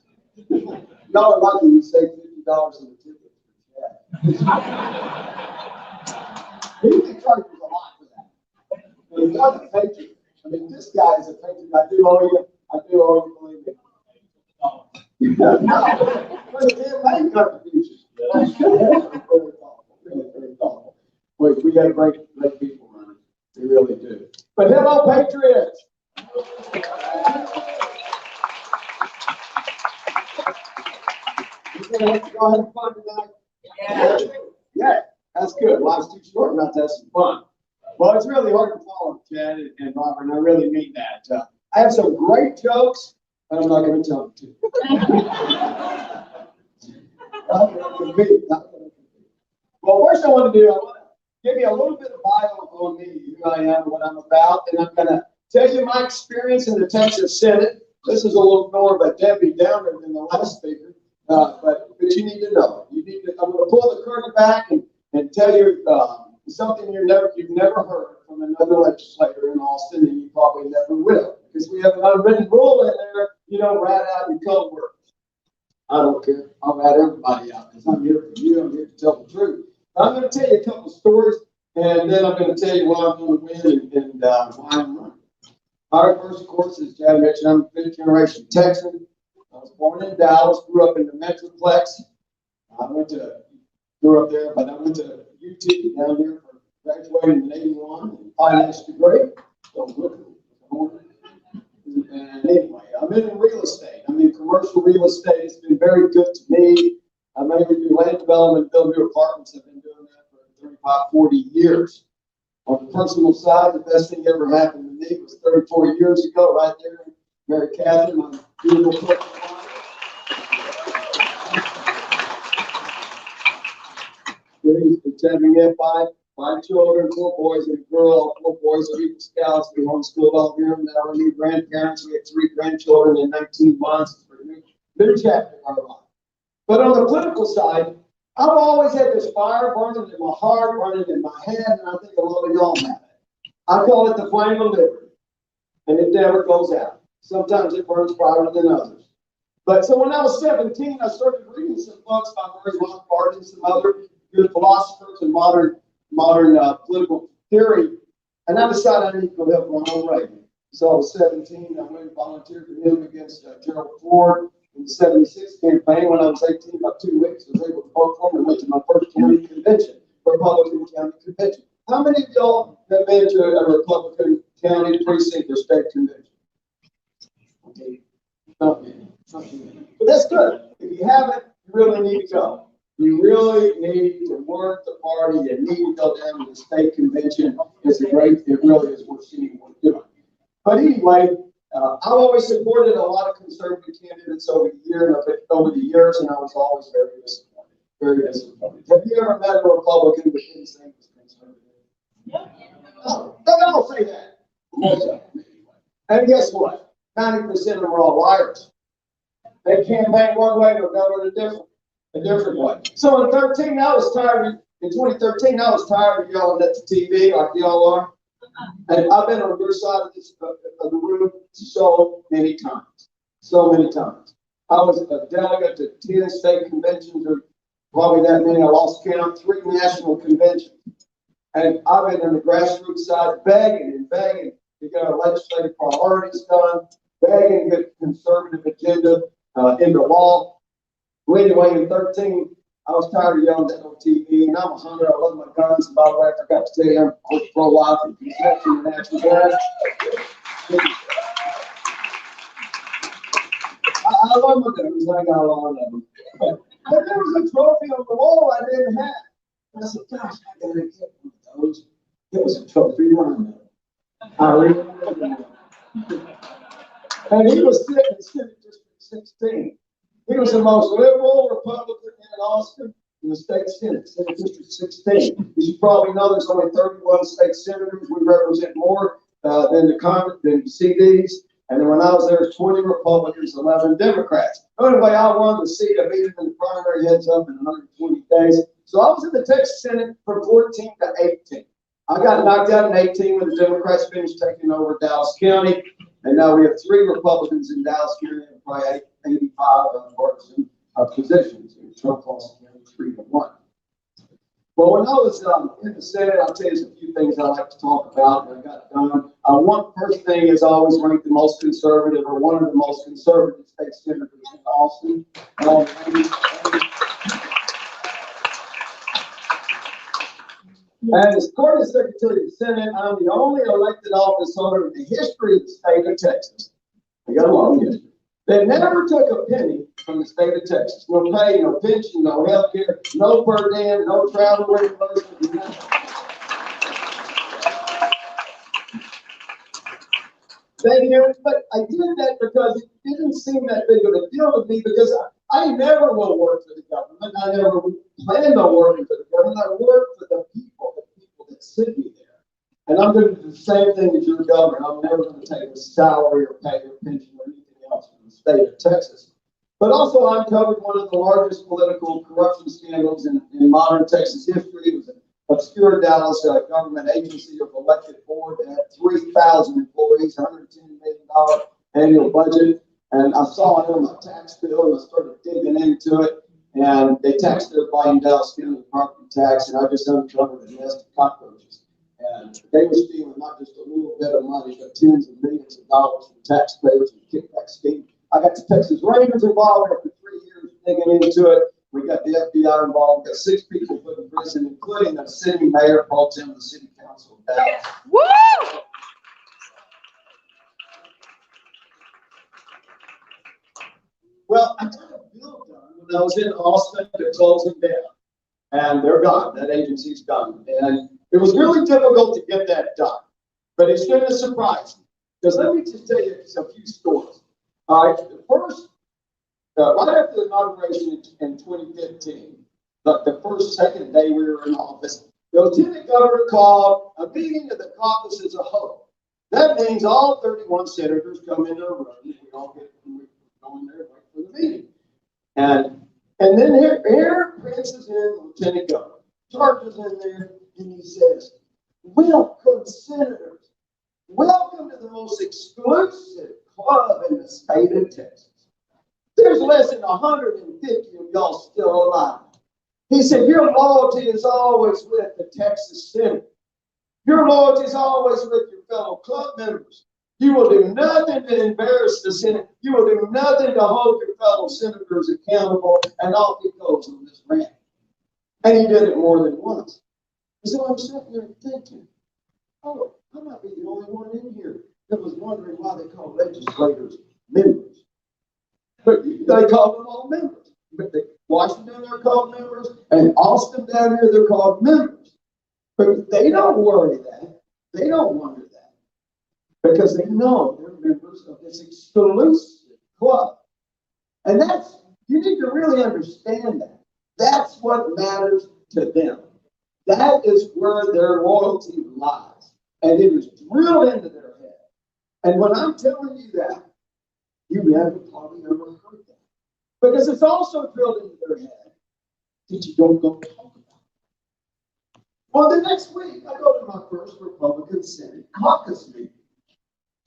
Y'all are lucky you saved $50 in the ticket for Chad. He can charge you a lot for that. But he's not a patriot. I mean, this guy is a patriot. I do owe you, believe me. No, but it's a main contribution. Very thoughtful. We got great people running. We really do. But hello, Patriots. You gonna go have fun tonight? Yeah, that's good. Life's too short not to have some fun. Well, it's really hard to follow Chad and Robert, and I really mean that. I have some great jokes, but I'm not going to tell them to you. Not going to compete. Well, first I want to give you a little bit of bio on me, who I am, what I'm about, and I'm going to tell you my experience in the Texas Senate. This is a little more of a Debbie Downer than the last speaker, but you need to know. I'm going to pull the curtain back and tell you something you've never heard from another legislator in Austin, and you probably never will, because we have an unwritten rule in there: you don't rat out your co-workers. I don't care. I'll rat everybody out because I'm here for you. I'm here to tell the truth. I'm going to tell you a couple stories, and then I'm going to tell you why I'm going to win and why I'm running. Our first, of course, as Chad mentioned, I'm a fifth-generation Texan. I was born in Dallas, grew up in the Metroplex. Grew up there, but I went to UT down here for graduating in '81 and finance degree. And anyway, I'm in real estate. I'm in commercial real estate. It's been very good to me. I mainly do land development, build new apartments. I've been doing that for 35, 40 years. On the personal side, the best thing ever happened to me was 34 years ago, right there. Mary Catherine, my beautiful partner. We have five children, 4 boys and a girl. 4 boys are Eagle Scouts. We homeschooled all of them. Now we're new grandparents. We have 3 grandchildren in 19 months. For a new chapter in our life. But on the political side, I've always had this fire burning in my heart, burning in my head, and I think a lot of y'all have it. I call it the flame of liberty, and it never goes out. Sometimes it burns brighter than others. But so when I was 17, I started reading some books by Murray Rothbard and some other good philosophers and modern political theory, and I decided I need to go help Ronald Reagan. So I was 17. I went and volunteered for him against Gerald Ford in the '76 campaign. When I was 18, about 2 weeks, I was able to vote for him and went to my first county convention, Republican county convention. How many of y'all have been to a Republican county precinct or state convention? Okay, not many. But that's good. If you haven't, you really need to go. You really need to work the party. You need to go down to the state convention. It really is worth seeing what we're doing. But anyway, I've always supported a lot of conservative candidates over the years, and I was always very disappointed. Very disappointed. Have you ever met a Republican who didn't say he was conservative? No, don't say that. Most of them, anyway. And guess what? 90% of them are all liars. They campaign one way, they'll govern a different way. So in 2013, I was tired of yelling at the TV like y'all are. And I've been on your side of the room so many times. So many times. I was a delegate to 10 state conventions, or probably that many, I lost count, 3 national conventions. And I've been on the grassroots side begging to get our legislative priorities done, begging to get conservative agenda into law. Well, anyway, in 2013, I was tired of yelling at on TV, and I'm a hunter. I love my guns. And by the way, I forgot to tell you, I'm pro-life and conception and natural gas. I love my guns. I got a lot of them. But there was a trophy on the wall I didn't have. And I said, gosh, I got to get one of those. It was a trophy run. I remember. And he was sitting in Senate District 16. He was the most liberal Republican in Austin in the state Senate, Senate District 16. You should probably know there's only 31 state senators. We represent more than the CDs. And then when I was there, 20 Republicans, 11 Democrats. Anyway, I won the seat. I beat him in the primary heads up in 120 days. So I was in the Texas Senate from 14 to 18. I got knocked out in 18 when the Democrats finished taking over Dallas County. And now we have 3 Republicans in Dallas County and probably 85 partisan positions. And Trump lost 3-1. Well, when I was in the Senate, I'll tell you a few things I like to talk about and I got done. One first thing is always ranked the most conservative or one of the most conservative state senators in Austin. And as Court Secretary of the Senate, I'm the only elected office holder in the history of the state of Texas. I got a long history. They never took a penny from the state of Texas. No pay, no pension, no health care, no per diem, no travel reimbursement, nothing. But I did that because it didn't seem that big of a deal to me because I never will work for the government. I never planned on working for the government. I work for the people that sent me there. And I'm going to do the same thing as your government. I'm never going to take a salary or pay or pension or anything else from the state of Texas. But also I uncovered one of the largest political corruption scandals in modern Texas history. It was an obscure Dallas government agency of elected board that had 3,000 employees, $110 million annual budget. And I saw it on my tax bill and I started digging into it. And they taxed everybody in Dallas County with property tax. And I just uncovered a nest of cockroaches. And they were stealing not just a little bit of money, but tens of millions of dollars from taxpayers and kickback scheme. I got the Texas Rangers involved after 3 years digging into it. We got the FBI involved. We got 6 people put in prison, including the city mayor, pro tem, the city council of Dallas. Woo! Well, I got a bill done when I was in Austin to close them down. And they're gone. That agency's gone. And it was really difficult to get that done. But it's going to surprise me. Because let me just tell you a few stories. All right. The first, right after the inauguration in 2015, the second day we were in office, the lieutenant governor called a meeting of the caucus as a whole. That means all 31 senators come into a room. We all go in there and wait for the meeting. And then here Prince is in, Lieutenant Governor. Charges in there, and he says, "Welcome, senators. Welcome to the most exclusive club in the state of Texas. There's less than 150 of y'all still alive." He said, "Your loyalty is always with the Texas Senate. Your loyalty is always with your fellow club members. You will do nothing to embarrass the Senate. You will do nothing to hold your fellow senators accountable." And off he goes on this rant. And he did it more than once. And so I'm sitting there thinking, oh, I might be the only one in here that was wondering why they call legislators members. But they call them all members. But Washington, they're they're called members, and Austin down here, they're called members. But they don't worry that. They don't wonder that. Because they know they're members of this exclusive club. And you need to really understand that. That's what matters to them. That is where their loyalty lies. And it is drilled into their head. And when I'm telling you that, you haven't probably ever heard that. Because it's also drilled into their head that you don't go talk about it. Well, the next week, I go to my first Republican Senate caucus meeting.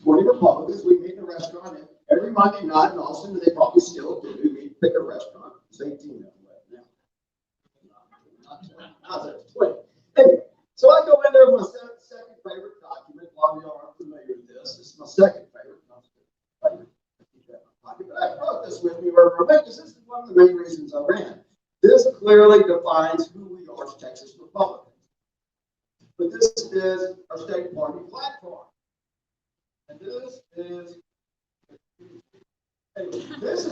20 Republicans, we meet in a restaurant every Monday night in Austin, and they probably still do. We pick a restaurant. There's 18 of them right now. Not that 20. Anyway, so I go in there with my second favorite document. A lot of y'all aren't familiar with this. This is my second favorite. I brought this with me wherever I went because this is one of the main reasons I ran. This clearly defines who we are as Texas Republicans. But this is our state party platform. And this is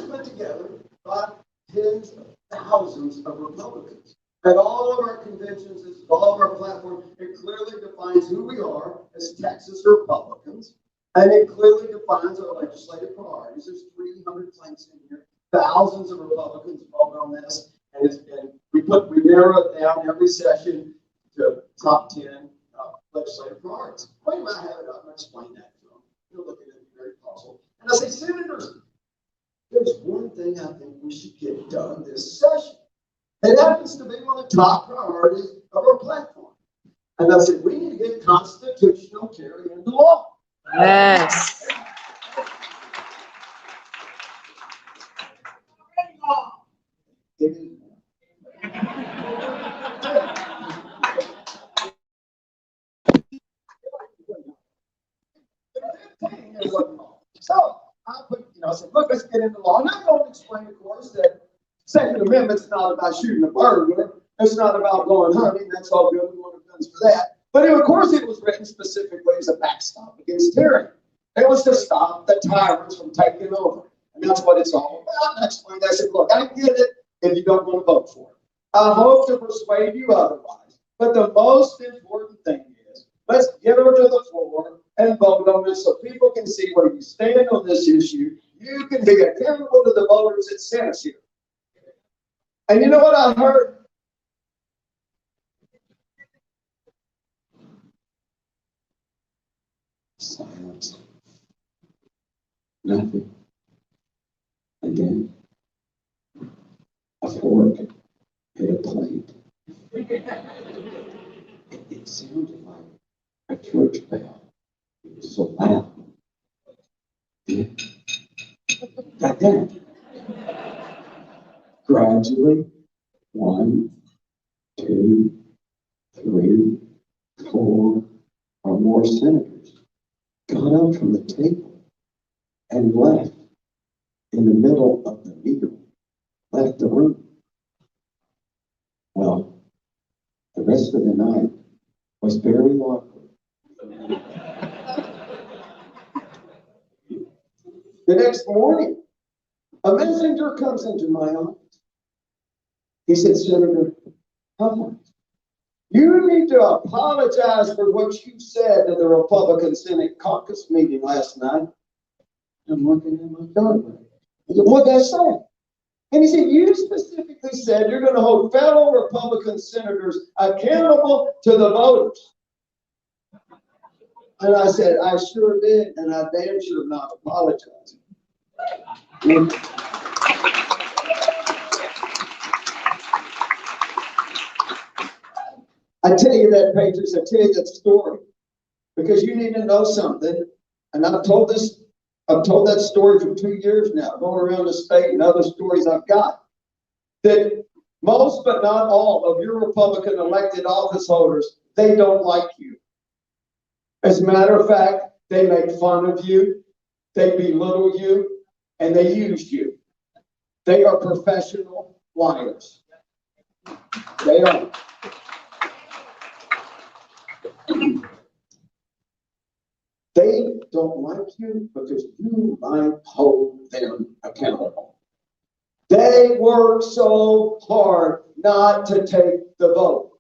put together by tens of thousands of Republicans. At all of our conventions, this is all of our platform, it clearly defines who we are as Texas Republicans. And it clearly defines our legislative priorities. There's 300 planks in here. Thousands of Republicans vote on this. And we narrow it down every session to top 10 legislative priorities. Wait, I have it up and explain that to them. They're looking at me very puzzled. And I say, Senators, there's one thing I think we should get done this session. It happens to be one of the top priorities of our platform. And I said, we need to get constitutional carry into law. Yes. So I said, look, let's get into law. And I'm going to explain, of course, that Second Amendment's not about shooting a burglar. It's not about going hunting. That's all good. We want guns for that. But of course, it was written specifically as a backstop against tyranny. It was to stop the tyrants from taking over. And that's what it's all about. And I explained, I said, look, I get it if you don't want to vote for it. I hope to persuade you otherwise. But the most important thing is, let's get her to the floor and vote on this so people can see where you stand on this issue. You can be accountable to the voters that sent us here. And you know what I heard? Silence. Nothing. Again. A fork hit a plate. It sounded like a church bell. It was so loud. Like that. Gradually, 1, 2, 3, 4, or more senators got up from the table and left in the middle of the meal, left the room. Well, the rest of the night was very awkward. The next morning, a messenger comes into my office. He said, Senator Huffines, you need to apologize for what you said to the Republican Senate caucus meeting last night. I'm looking at my daughter. He said, what did I say? And he said, you specifically said you're going to hold fellow Republican senators accountable to the voters. And I said, I sure did, and I damn sure not apologizing. I tell you that, Patriots, I tell you that story because you need to know something. And I've told that story for 2 years now, going around the state and other stories I've got. That most, but not all, of your Republican elected office holders, they don't like you. As a matter of fact, they make fun of you, they belittle you, and they use you. They are professional liars. They are. They don't like you because you might hold them accountable. They work so hard not to take the vote,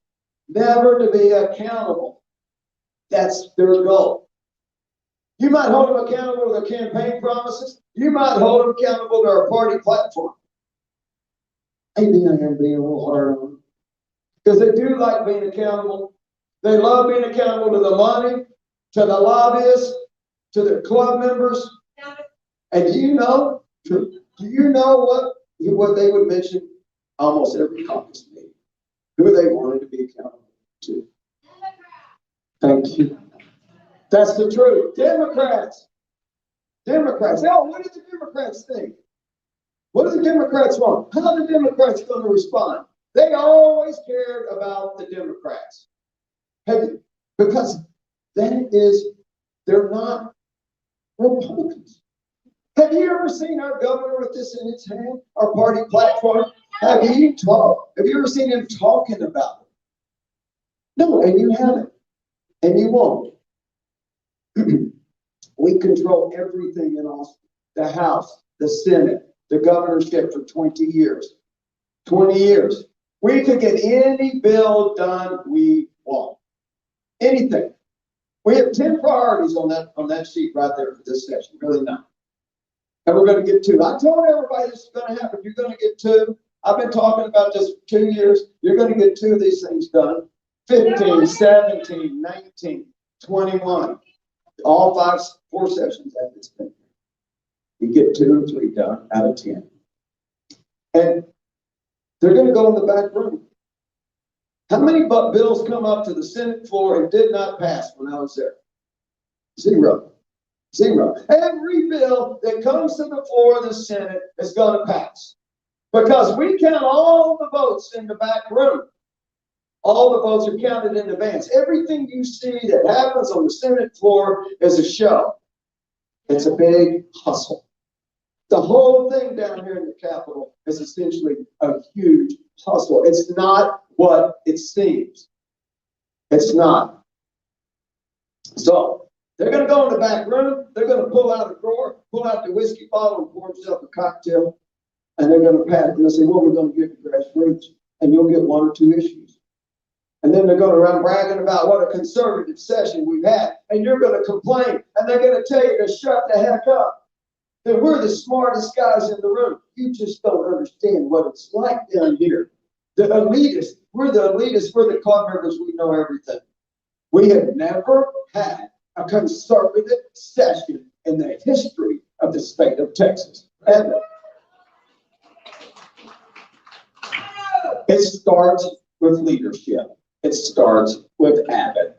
never to be accountable. That's their goal. You might hold them accountable to their campaign promises. You might hold them accountable to our party platform. Maybe I am being a little hard on them, because they do like being accountable. They love being accountable to the money, to the lobbyists, to their club members. And do you know what they would mention almost every caucus meeting? Who they wanted to be accountable to. Thank you. That's the truth. Democrats. Oh, what do the Democrats think? What do the Democrats want? How are the Democrats going to respond? They always cared about the Democrats. Because they're not Republicans. Have you ever seen our governor with this in his hand, our party platform? Have you ever seen him talking about it? No, and you haven't, and you won't. We control everything in Austin. The House, the Senate, the governorship for 20 years. 20 years. We could get any bill done we want. Anything. We have 10 priorities on that sheet right there for this session. Really not. And we're going to get 2. I told everybody this is going to happen. You're going to get 2. I've been talking about this for 2 years. You're going to get 2 of these things done. 15, 17, 19, 21. All 4 sessions at this thing. You get 2 or 3 done out of 10. And they're going to go in the back room. How many bills come up to the Senate floor and did not pass when I was there? 0. 0. Every bill that comes to the floor of the Senate is going to pass. Because we count all the votes in the back room. All the votes are counted in advance. Everything you see that happens on the Senate floor is a show. It's a big hustle. The whole thing down here in the Capitol is essentially a huge hustle. It's not what it seems. It's not. So they're going to go in the back room. They're going to pull out a drawer, pull out the whiskey bottle, and pour themselves a cocktail. And they're going to pat it. And they'll say, well, we're going to give you grassroots, and you'll get 1 or 2 issues. And then they're going to run bragging about what a conservative session we've had. And you're going to complain. And they're going to tell you to shut the heck up. That we're the smartest guys in the room. You just don't understand what it's like down here. The elitists. We're the elitists. We're the club members. We know everything. We have never had a conservative session in the history of the state of Texas. Ever. It starts with leadership. It starts with Abbott.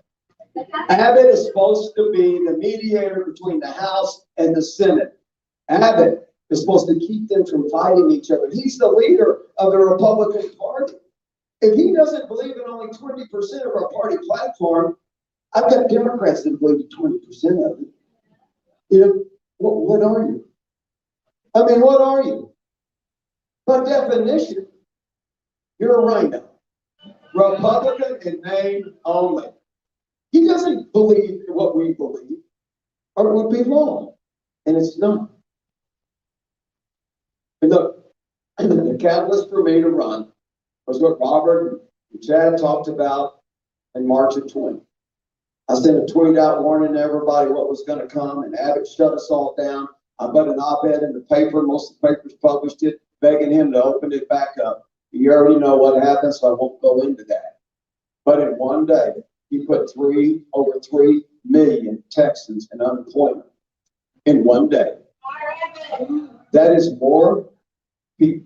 Abbott is supposed to be the mediator between the House and the Senate. Abbott is supposed to keep them from fighting each other. He's the leader of the Republican Party. If he doesn't believe in only 20% of our party platform, I've got Democrats that believe in 20% of it. You know, what are you? I mean, what are you? By definition, you're a rhino. Republican in name only. He doesn't believe in what we believe, or it would be wrong. And it's not. And look, the catalyst for me to run was what Robert and Chad talked about in March of 20. I sent a tweet out warning everybody what was going to come, and Abbott shut us all down. I put an op-ed in the paper. Most of the papers published it, begging him to open it back up. You already know what happened, so I won't go into that. But in one day, he put over 3 million Texans in unemployment in one day. That is more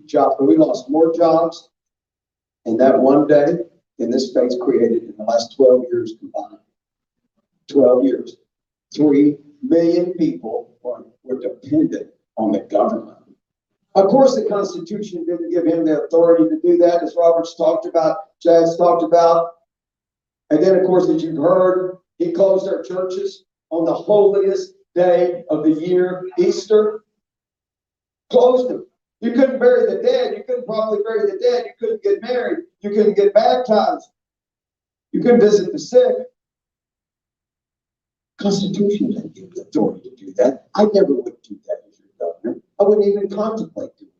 jobs. We lost more jobs in that one day than this state's created in the last 12 years combined. 12 years. 3 million people were dependent on the government. Of course, the Constitution didn't give him the authority to do that, as Robert's talked about, Chad's talked about. And then, of course, as you've heard, he closed our churches on the holiest day of the year, Easter. Closed them. You couldn't bury the dead. You couldn't probably bury the dead. You couldn't get married. You couldn't get baptized. You couldn't visit the sick. Constitution didn't give you the authority to do that. I never would do that as your governor. I wouldn't even contemplate doing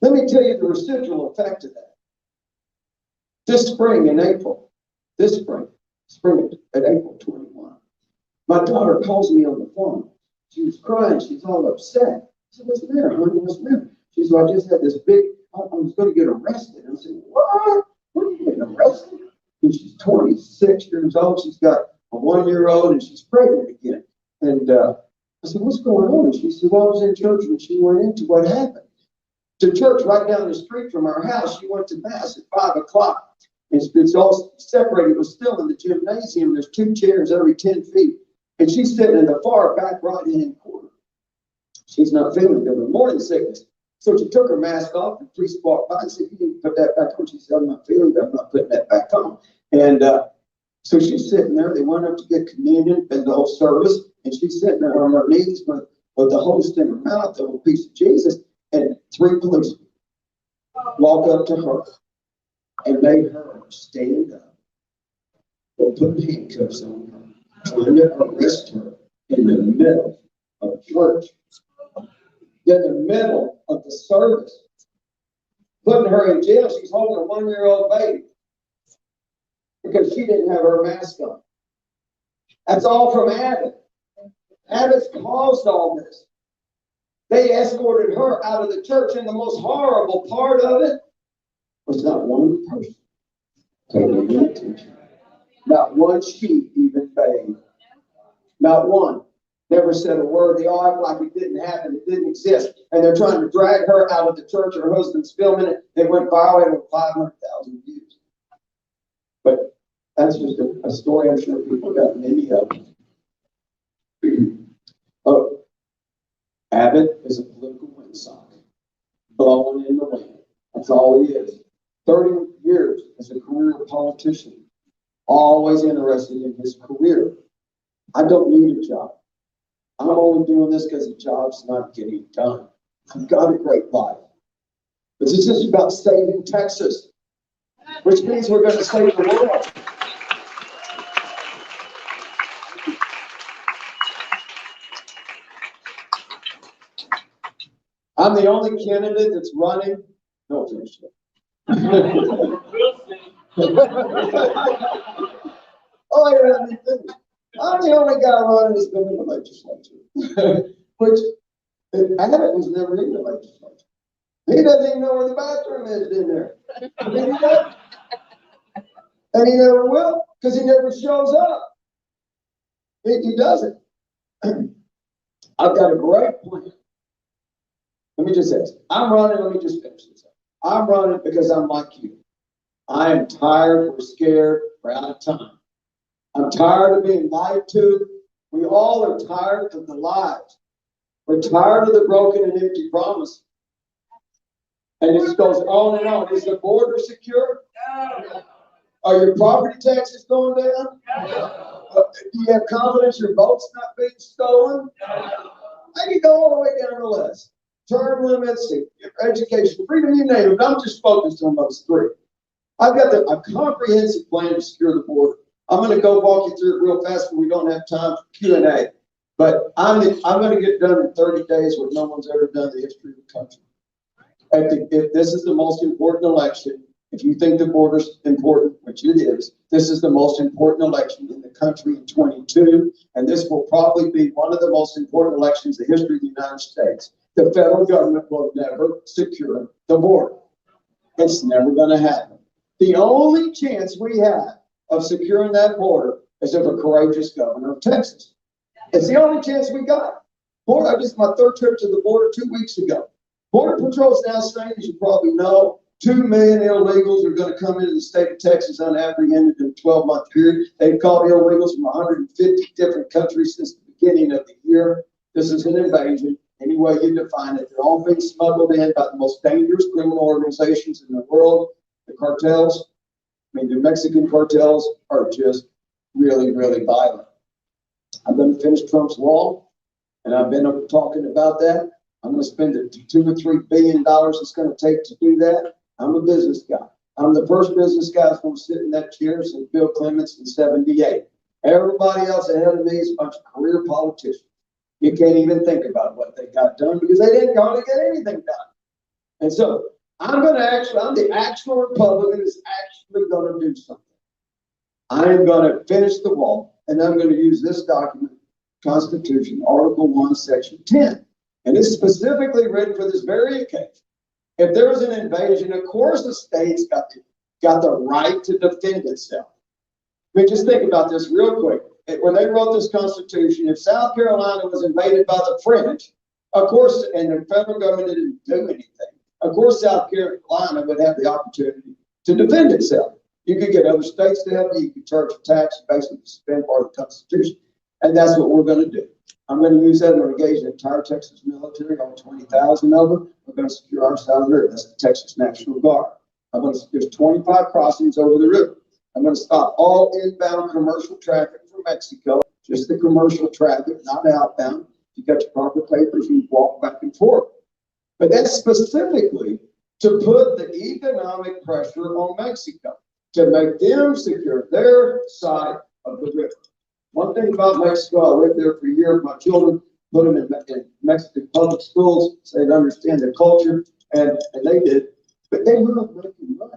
Let me tell you the residual effect of that. This spring in April, spring at April 21, my daughter calls me on the phone. She was crying. She's all upset. I said, what's the matter, honey? What's the matter? She said, I just had this big, I was going to get arrested. I said, what? What are you getting arrested? And she's 26 years old. She's got a 1-year-old and she's pregnant again. And I said, what's going on? And she said, well, I was in church and she went into what happened. The church right down the street from our house, she went to mass at 5 o'clock. It's all separated. It was still in the gymnasium. There's 2 chairs every 10 feet. And she's sitting in the far back right-hand corner. She's not feeling good with morning sickness. So she took her mask off. The priest walked by and said, you need to put that back on. She said, I'm not feeling good. I'm not putting that back on. And so she's sitting there. They went up to get communion and the whole service. And she's sitting there on her knees with the host in her mouth, the little piece of Jesus. And 3 policemen walk up to her and made her stand up. They put handcuffs on her, trying to arrest her in the middle of church, in the middle of the service, putting her in jail. She's holding a 1-year-old baby because she didn't have her mask on. That's all from Abbott. Abbott's caused all this. They escorted her out of the church, and the most horrible part of it was not one person paid any attention. Not one sheep even bathed. Not one. Never said a word. They all act like it didn't happen. It didn't exist. And they're trying to drag her out of the church. Her husband's filming it. They went viral with 500,000 views. But that's just a story I'm sure people got many of. Oh, Abbott is a political windsock, blowing in the wind. That's all he is. 30 years as a career politician, always interested in his career. I don't need a job. I'm only doing this because the job's not getting done. I've got a great life. But this is about saving Texas, which means we're going to save the world. I'm the only candidate that's running. No offense. Oh, I don't have anything. I'm the only guy running that's been in the legislature. Which Abbott was never in the legislature. He doesn't even know where the bathroom is in there. And he never will, because he never shows up. He doesn't. I've got a great plan. Let me just say this. I'm running, let me just finish this up. I'm running because I'm like you. I am tired, we're scared, we're out of time. I'm tired of being lied to. We all are tired of the lies. We're tired of the broken and empty promise. And this goes on and on. Is the border secure? No. Are your property taxes going down? No. Do you have confidence your boat's not being stolen? No. I can go all the way down the list. Term limits, education, freedom, you name it. I'm just focused on those 3. I've got a comprehensive plan to secure the border. I'm going to go walk you through it real fast, but we don't have time for Q&A. But I'm going to get done in 30 days what no one's ever done in the history of the country. If this is the most important election, if you think the border's important, which it is, this is the most important election in the country in 22, and this will probably be one of the most important elections in the history of the United States. The federal government will never secure the border. It's never going to happen. The only chance we have of securing that border is if a courageous governor of Texas. It's the only chance we got. I just my 3rd trip to the border 2 weeks ago. Border Patrol is now saying, as you probably know, 2 million illegals are going to come into the state of Texas unapprehended in a 12-month period. They've caught illegals from 150 different countries since the beginning of the year. This is an invasion. Any way you define it, they're all being smuggled in by the most dangerous criminal organizations in the world. The cartels, the Mexican cartels are just really, really violent. I'm going to finish Trump's wall, and I've been talking about that. I'm going to spend the $2 or $3 billion it's going to take to do that. I'm a business guy. I'm the first business guy that's going to sit in that chair since Bill Clements in '78. Everybody else ahead of me is a bunch of career politicians. You can't even think about what they got done because they didn't hardly get anything done. And so I'm the actual Republican who's actually gonna do something. I'm gonna finish the wall, and I'm gonna use this document, Constitution, Article 1, Section 10. And it's specifically written for this very occasion. If there was an invasion, of course the state's got the right to defend itself. I mean, just think about this real quick. When they wrote this Constitution, if South Carolina was invaded by the French, of course, and the federal government didn't do anything, of course South Carolina would have the opportunity to defend itself. You could get other states to help you. You could charge a tax, basically suspend part of the Constitution. And that's what we're going to do. I'm going to use that. I'm going to engage the entire Texas military, all 20,000 of them. We're going to secure our side of the river. That's the Texas National Guard. There's 25 crossings over the river. I'm going to stop all inbound commercial traffic from Mexico, just the commercial traffic, not outbound. If you got your proper papers, you walk back and forth. But that's specifically to put the economic pressure on Mexico, to make them secure their side of the river. One thing about Mexico, I lived there for a year. My children put them in Mexican public schools so they'd understand their culture, and they did. But they love making money.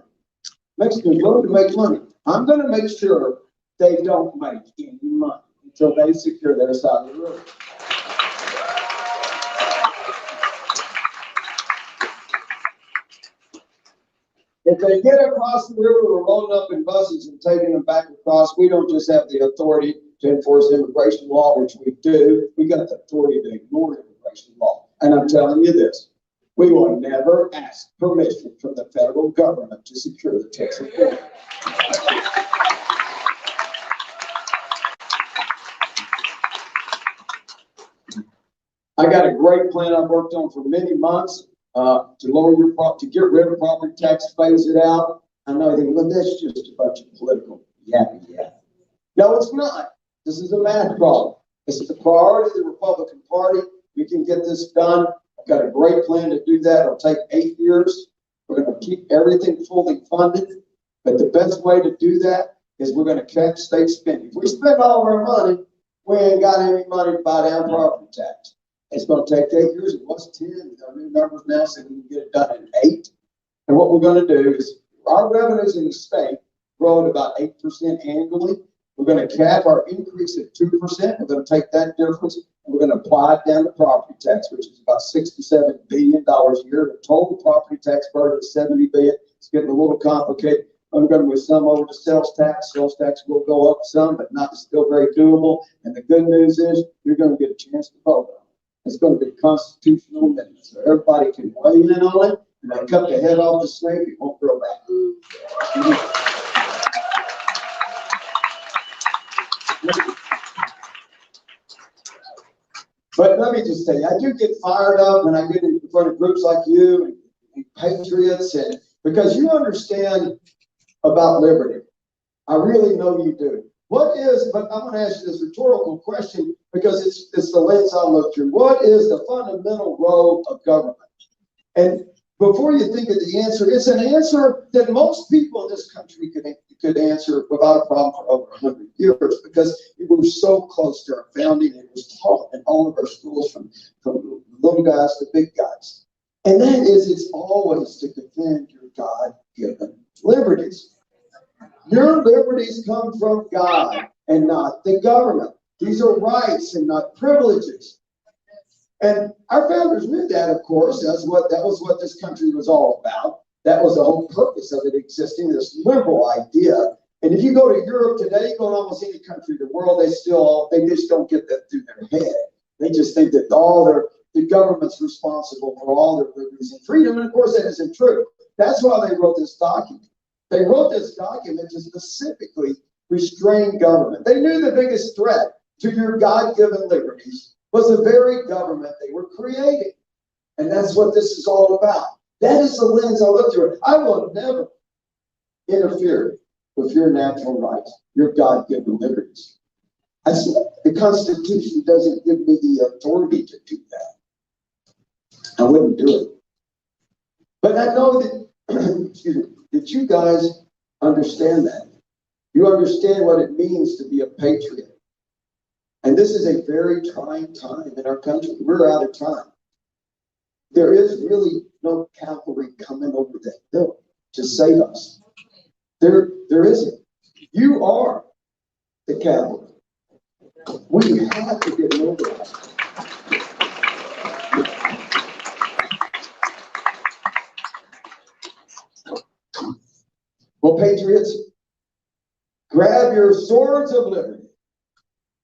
Mexicans love to make money. I'm going to make sure they don't make any money until they secure their side of the river. If they get across the river, we're rolling up in buses and taking them back across. We don't just have the authority to enforce immigration law, which we do. We got the authority to ignore immigration law. And I'm telling you this, we will never ask permission from the federal government to secure the Texas border. I got a great plan I've worked on for many months. To get rid of property tax, phase it out. I know you think, well, that's just a bunch of political yappy. No, it's not. This is a math problem. This is the priority of the Republican Party. We can get this done. I've got a great plan to do that. It'll take 8 years. We're going to keep everything fully funded. But the best way to do that is we're going to cap state spending. If we spend all of our money, we ain't got any money to buy down property tax. It's going to take 8 years. It was 10. Our new numbers now say we can get it done in 8. And what we're going to do is our revenues in the state grow at about 8% annually. We're going to cap our increase at 2%. We're going to take that difference and we're going to apply it down to property tax, which is about $6 to $7 billion a year. The total property tax burden is $70 billion. It's getting a little complicated. I'm going to move some over to sales tax. Sales tax will go up some, but not still very doable. And the good news is you're going to get a chance to vote on it. It's going to be constitutional amendment, so everybody can weigh in on it. And they cut the head off the snake, it won't grow back. But let me just tell you, I do get fired up when I get in front of groups like you and patriots, and because you understand about liberty. I really know you do. But I'm going to ask you this rhetorical question because it's the lens I look through. What is the fundamental role of government? And before you think of the answer, it's an answer that most people in this country could answer without a problem for over 100 years because we were so close to our founding. It was taught in all of our schools from little guys to big guys. And that is, it's always to defend your God-given liberties. Your liberties come from God and not the government. These are rights and not privileges. And our founders knew that, of course. That was what this country was all about. That was the whole purpose of it existing, this liberal idea. And if you go to Europe today, you go to almost any country in the world, they just don't get that through their head. They just think that the government's responsible for all their liberties and freedom. And of course, that isn't true. That's why they wrote this document. They wrote this document to specifically restrain government. They knew the biggest threat to your God-given liberties was the very government they were creating. And that's what this is all about. That is the lens I look through. I will never interfere with your natural rights, your God-given liberties. The Constitution doesn't give me the authority to do that. I wouldn't do it. But I know that, excuse me, that you guys understand that. You understand what it means to be a patriot. And this is a very trying time in our country. We're out of time. There is really no cavalry coming over the hill to save us. There isn't. You are the cavalry. We have to get mobilized. Well, patriots, grab your swords of liberty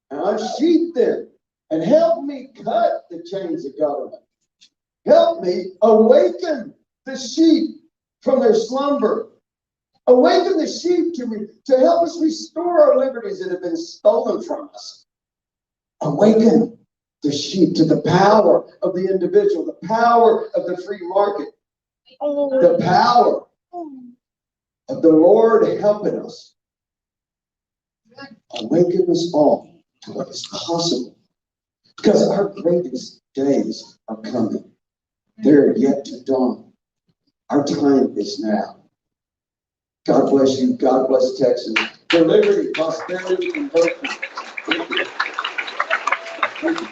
and unsheath them and help me cut the chains of government. Help me awaken the sheep from their slumber. Awaken the sheep to help us restore our liberties that have been stolen from us. Awaken the sheep to the power of the individual, the power of the free market, the power of the Lord helping us. Awaken us all to what is possible. Because our greatest days are coming. They're yet to dawn. Our time is now. God bless you. God bless Texas. For liberty, prosperity, and virtue. Thank you. Thank you.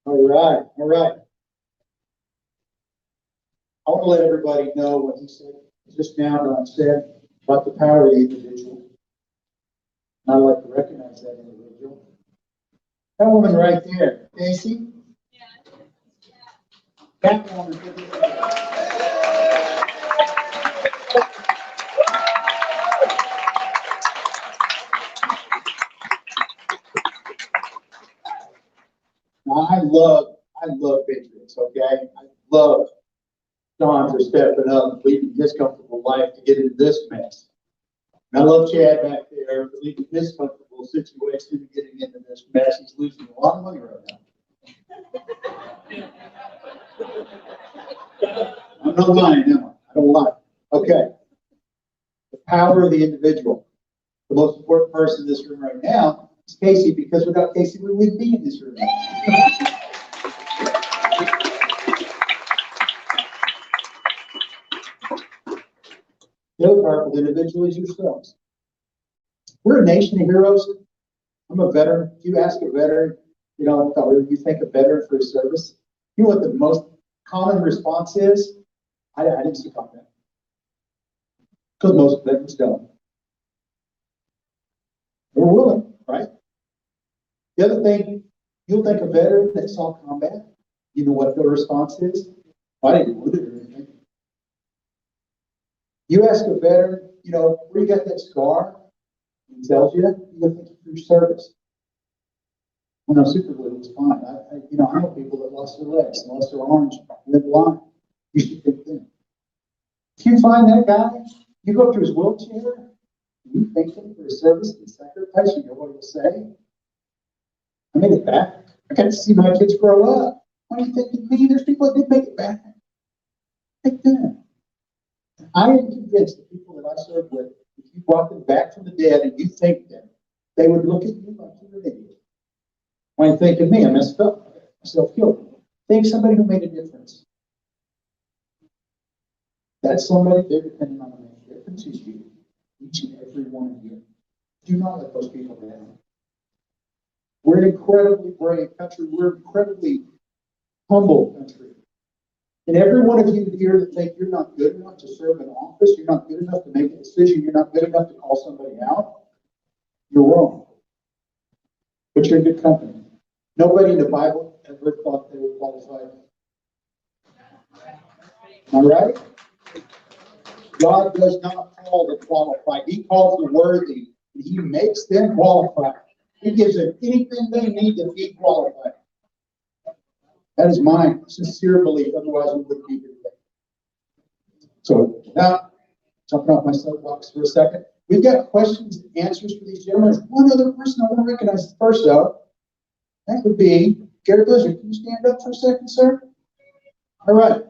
All right, all right. I want to let everybody know what he said just now. Don said about the power of the individual. And I'd like to recognize that individual. That woman right there, Casey. That woman. Now, I love Patriots, okay? I love Don for stepping up and leaving his comfortable life to get into this mess. And I love Chad back there for leaving his comfortable situation and getting into this mess. He's losing a lot of money right now. I'm not lying, am I? I don't lie. Okay. The power of the individual. The most important person in this room right now is Casey, because without Casey, we wouldn't be in this room. The other powerful individual is yourselves. We're a nation of heroes. I'm a veteran. If you ask a veteran, you think a veteran for his service, you know what the most common response is? I didn't see combat. Because most veterans don't. They're willing, right? The other thing, you'll think a veteran that saw combat, you know what their response is? I didn't wound it or anything. You ask a veteran, where you got that scar? He tells you, you'll think of your service. When I'm super good, it was fine. I know people that lost their legs, lost their arms, went blind. You should think them. If you find that guy, you go up to his wheelchair, you thank him for his service and sacrifice, you know what he'll say? I made it back. I got to see my kids grow up. Why are you thinking me? There's people that did make it back. Take them. I am convinced the people that I serve with, if you brought them back from the dead and you thanked them, they would look at you like you're an idiot. Why are you thinking me? I messed up. I self-killed. Thank somebody who made a difference. That's somebody they're depending on to make a difference is you. Each and every one of you. Do not let those people down. We're an incredibly brave country. We're an incredibly humble country. And every one of you here that think you're not good enough to serve in office, you're not good enough to make a decision, you're not good enough to call somebody out, you're wrong. But you're in good company. Nobody in the Bible ever thought they were qualified. All right? God does not call the qualified. He calls the worthy. And he makes them qualified. He gives them anything they need to be qualified. That is my sincere belief. Otherwise, we wouldn't be here today. So now, jumping off my soapbox for a second. We've got questions and answers for these gentlemen. There's one other person I want to recognize first, though. That would be Gary Blizzard. Can you stand up for a second, sir? All right.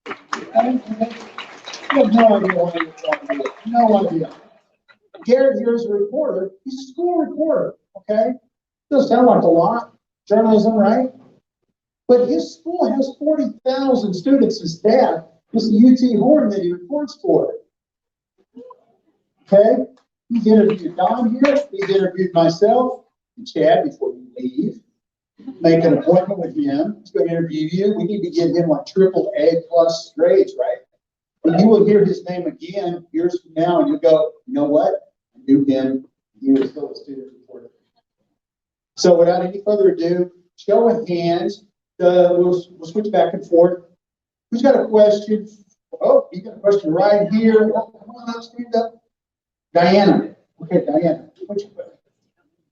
I have no idea why you're talking about it. No idea. Garrett here is a reporter. He's a school reporter, okay? Doesn't sound like a lot. Journalism, right? But his school has 40,000 students. His dad is the UT Horn that he reports for. Okay? He's interviewed Don here. He's interviewed myself and Chad before you leave. Make an appointment with him. He's going to interview you. We need to get him like AAA+ grades, right? And you will hear his name again years from now, and you'll go, you know what? I knew him. He was still a student before. So without any further ado, show of hands. We'll switch back and forth. Who's got a question? Oh, you got a question right here. Oh, come on up, stand up. Diana. Okay, Diana. What's your question?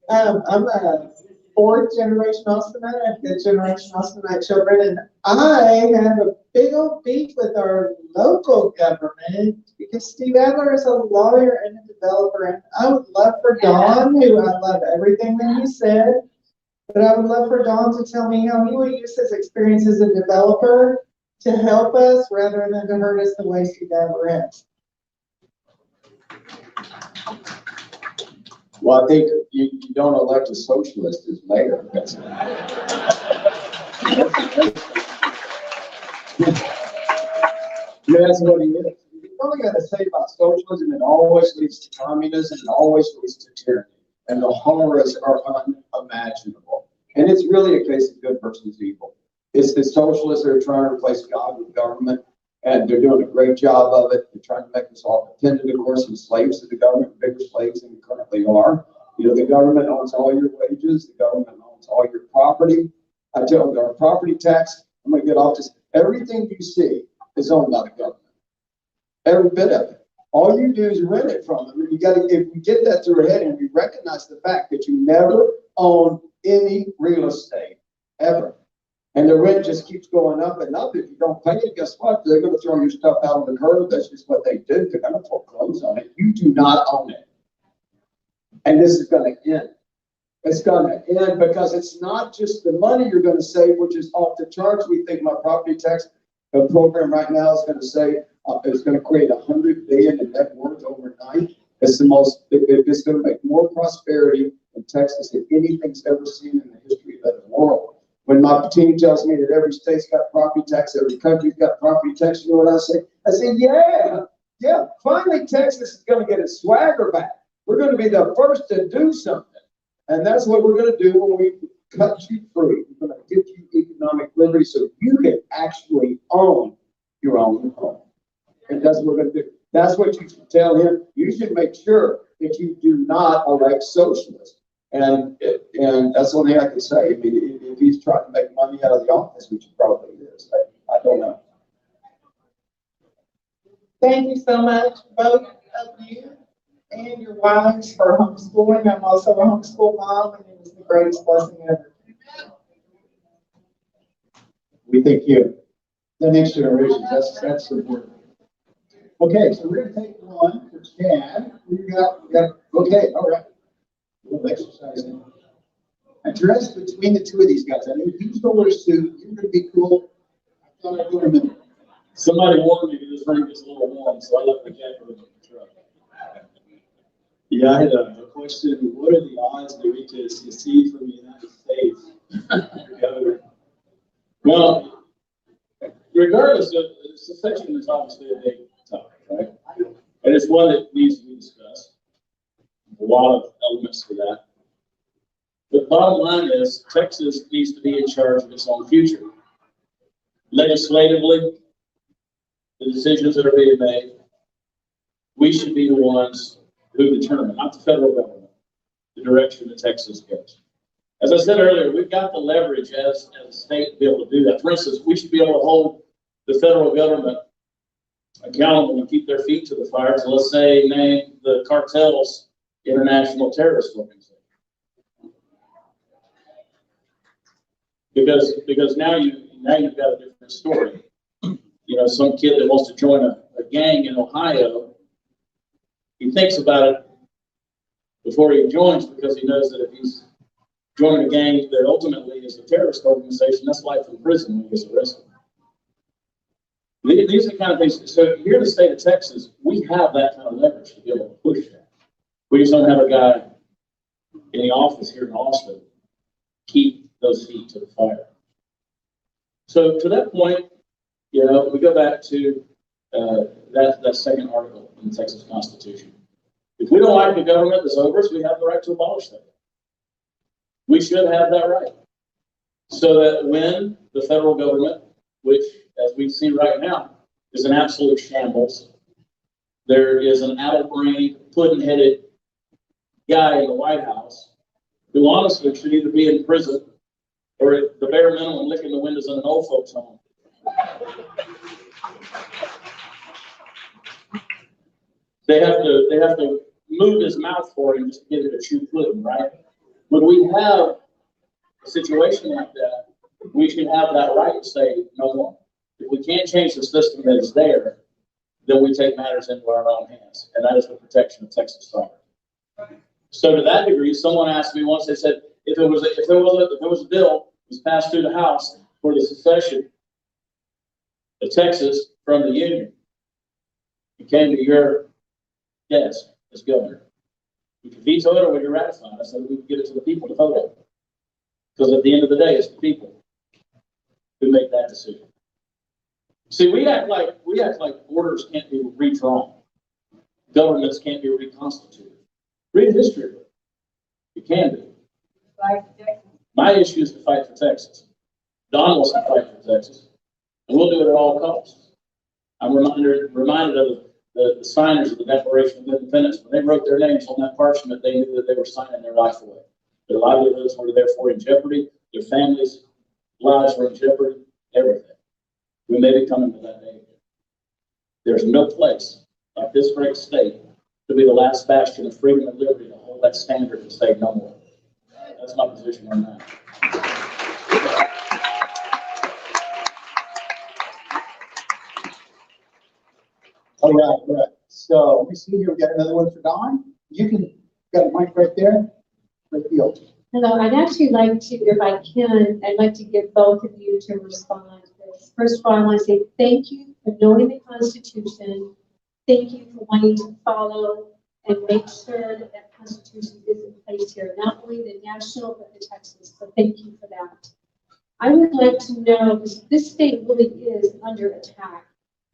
I'm a fourth generation Austinite. I have fifth generation Austinite children, and I have a big old beef with our local government because Steve Adler is a lawyer and a developer, and I would love for Don, who I love everything that he said, but I would love for Don to tell me how he would use his experience as a developer to help us rather than to hurt us the way Steve Adler is. Well, I think you don't elect a socialist as mayor. That's what he is. You only got to say about socialism, it always leads to communism, it always leads to tyranny. And the horrors are unimaginable. And it's really a case of good versus evil. It's the socialists that are trying to replace God with government, and they're doing a great job of it. They're trying to make us all dependent, of course, and slaves to the government, bigger slaves than we currently are. You know, the government owns all your wages, the government owns all your property. I tell you, our property tax, I'm going to get off this. Everything you see is owned by the government. Every bit of it. All you do is rent it from them. And you got to, if we get that through our head and we recognize the fact that you never own any real estate, ever. And the rent just keeps going up and up. If you don't pay it, guess what? They're going to throw your stuff out on the curb. That's just what they do. They're going to foreclose on it. You do not own it. And this is going to end. It's going to end because it's not just the money you're going to save, which is off the charts. We think my property tax program right now is going to say it's going to create $100 billion in net worth overnight. It's the most. It's going to make more prosperity in Texas than anything's ever seen in the history of the world. When my team tells me that every state's got property tax, every country's got property tax, you know what I say? I say, yeah. Finally, Texas is going to get its swagger back. We're going to be the first to do something. And that's what we're going to do when we cut you free. We're going to give you economic liberty so you can actually own your own home. And that's what we're going to do. That's what you should tell him. You should make sure that you do not elect socialists. And that's the only thing I can say. I mean, if he's trying to make money out of the office, which he probably is, I don't know. Thank you so much, both of you and your wives, for homeschooling. I'm also a homeschool mom, and it was the greatest blessing ever. We thank you. The next generation, that's important. Okay, so we're going to take one for Chad. We got, okay, all right. A little exercise in. Address between the two of these guys. I know you stole their suit. You're going to be cool. I thought I'd go remember. Somebody warned me that this ring is a little warm, so I left the jacket in the truck. Yeah, I had a question. What are the odds that we could secede from the United States? Governor? Well, regardless of, secession is obviously a big topic, right? And it's one that needs to be discussed. A lot of elements to that. The bottom line is Texas needs to be in charge of its own future. Legislatively, the decisions that are being made, we should be the ones who determine, not the federal government, the direction that Texas goes. As I said earlier, we've got the leverage as a state to be able to do that. For instance, we should be able to hold the federal government accountable and keep their feet to the fire. So let's say name the cartel's international terrorist organization. Because now you've got a different story. You know, some kid that wants to join a gang in Ohio, he thinks about it before he joins because he knows that if he's joining a gang that ultimately is a terrorist organization, that's life in prison when he gets arrested. These are the kind of things. So here in the state of Texas, we have that kind of leverage to be able to push that. We just don't have a guy in the office here in Austin keep those feet to the fire. So to that point, you know, we go back to that second article in the Texas Constitution. If we don't like the government that's over us, we have the right to abolish that. We should have that right. So that when the federal government, which as we see right now, is an absolute shambles, there is an addle-brained, pudding-headed guy in the White House who honestly should either be in prison or at the bare minimum licking the windows in an old folks home. They have to move his mouth for him just to get it to chew pudding, right? When we have a situation like that, we should have that right to say no more. If we can't change the system that is there, then we take matters into our own hands, and that is the protection of Texas sovereignty. So to that degree, someone asked me once, they said, if there was a bill that was passed through the House for the secession of Texas from the Union, it came to your desk as governor. Would you veto it or would you ratify it? I said we would give it to the people to vote on. Because at the end of the day, it's the people who make that decision. See, we act like borders can't be redrawn. Governments can't be reconstituted. Read history. It can be. My issue is to fight for Texas. Don wants to fight for Texas. And we'll do it at all costs. I'm reminded of the signers of the Declaration of Independence. When they wrote their names on that parchment, they knew that they were signing their life away. Their livelihoods were therefore in jeopardy. Their families' lives were in jeopardy. Everything. We may be coming to that day. There's no place like this great state to be the last bastion of freedom and liberty to hold that standard and say no more. That's my position on that. All right. So we see here, we got another one for Don. You can, got a mic right there. Right field. Hello, I'd actually like to, if I can, I'd like to get both of you to respond to this. First of all, I want to say thank you for knowing the Constitution. Thank you for wanting to follow and make sure that that Constitution is in place here, not only the national, but the Texas. So thank you for that. I would like to know, because this state really is under attack.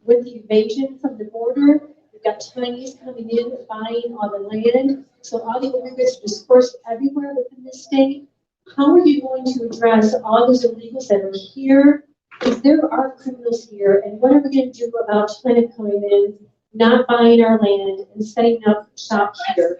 With the invasion from the border, we've got Chinese coming in, buying all the land. So all the illegals are dispersed everywhere within this state. How are you going to address all those illegals that are here? Because there are criminals here, and what are we going to do about China coming in, not buying our land, and setting up shop here?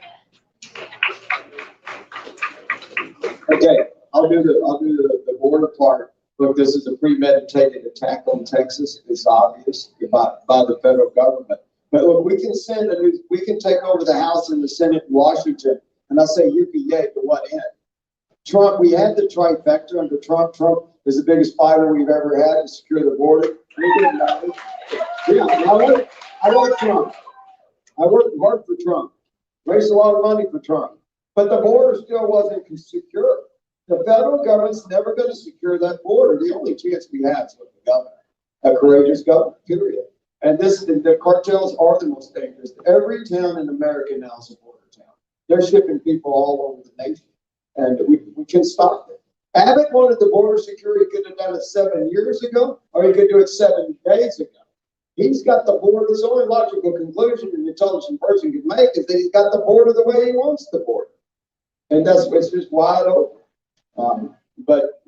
Okay, I'll do the border part. Look, this is a premeditated attack on Texas. It's obvious by the federal government. But look, we can take over the House and the Senate in Washington, and I say yippee-yay to what end? Trump, we had the trifecta under Trump. Trump is the biggest fighter we've ever had to secure the border. We didn't have it. Yeah, I like Trump. I worked hard for Trump, raised a lot of money for Trump, but the border still wasn't secure. The federal government's never going to secure that border. The only chance we have is with the government, a courageous government, period. And the cartels are the most dangerous. Every town in America now is a border town. They're shipping people all over the nation, and we can stop it. Abbott wanted the border security. He could have done it 7 years ago, or he could do it 7 days ago. He's got the border. The only logical conclusion an intelligent person can make is that he's got the border the way he wants the border, and it's just wide open. But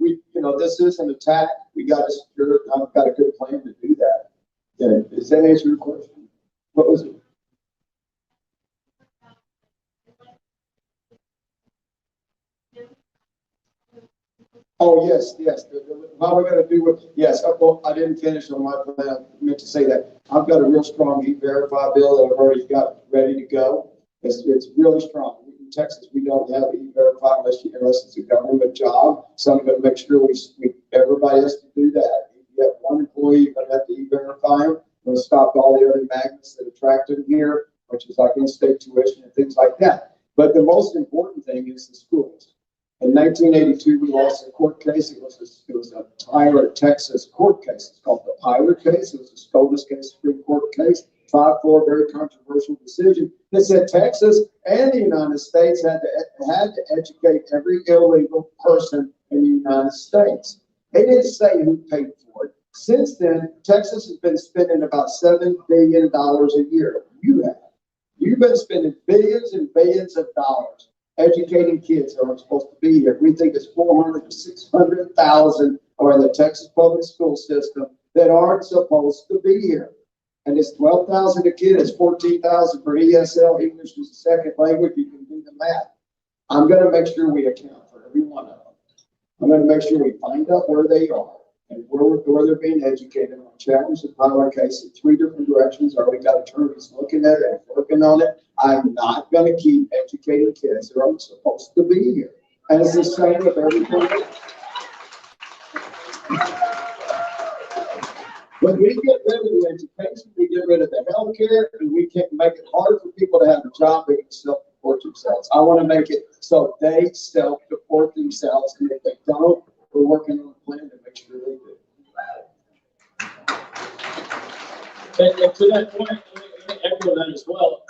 this is an attack. We got to secure it. I've got a good plan to do that. Yeah, does that answer your question? What was it? Oh, yes. How we're going to do it? Yes. Well, I didn't finish on my plan. I meant to say that. I've got a real strong E-Verify bill that I've already got ready to go. It's really strong. In Texas, we don't have E-Verify unless it's a government job. So I'm going to make sure everybody has to do that. If you have one employee, you're going to have to E-Verify them. We're going to stop all the other magnets that attract them here, which is like in-state tuition and things like that. But the most important thing is the schools. In 1982, we lost a court case. It was a Tyler, Texas court case. It's called the Tyler case. It was a SCOTUS case, Supreme Court case. 5-4, very controversial decision that said Texas and the United States had to educate every illegal person in the United States. They didn't say who paid for it. Since then, Texas has been spending about $7 billion a year. You have. You've been spending billions and billions of dollars educating kids that aren't supposed to be here. We think it's 400 to 600,000 are in the Texas public school system that aren't supposed to be here. And it's 12,000 a kid, it's 14,000 for ESL, English as a second language, you can do the math. I'm gonna make sure we account for every one of them. I'm gonna make sure we find out where they are and where they're being educated. I'm gonna challenge the pilot case in 3 different directions. I already got attorneys looking at it and working on it. I'm not gonna keep educating kids that aren't supposed to be here. And it's the same with everything else. When we get rid of the education, we get rid of the healthcare, and we can make it harder for people to have a job, they can self-support themselves. I want to make it so they self-support themselves, and if they don't, we're working on a plan to make sure they do. And to that point, let me echo that as well.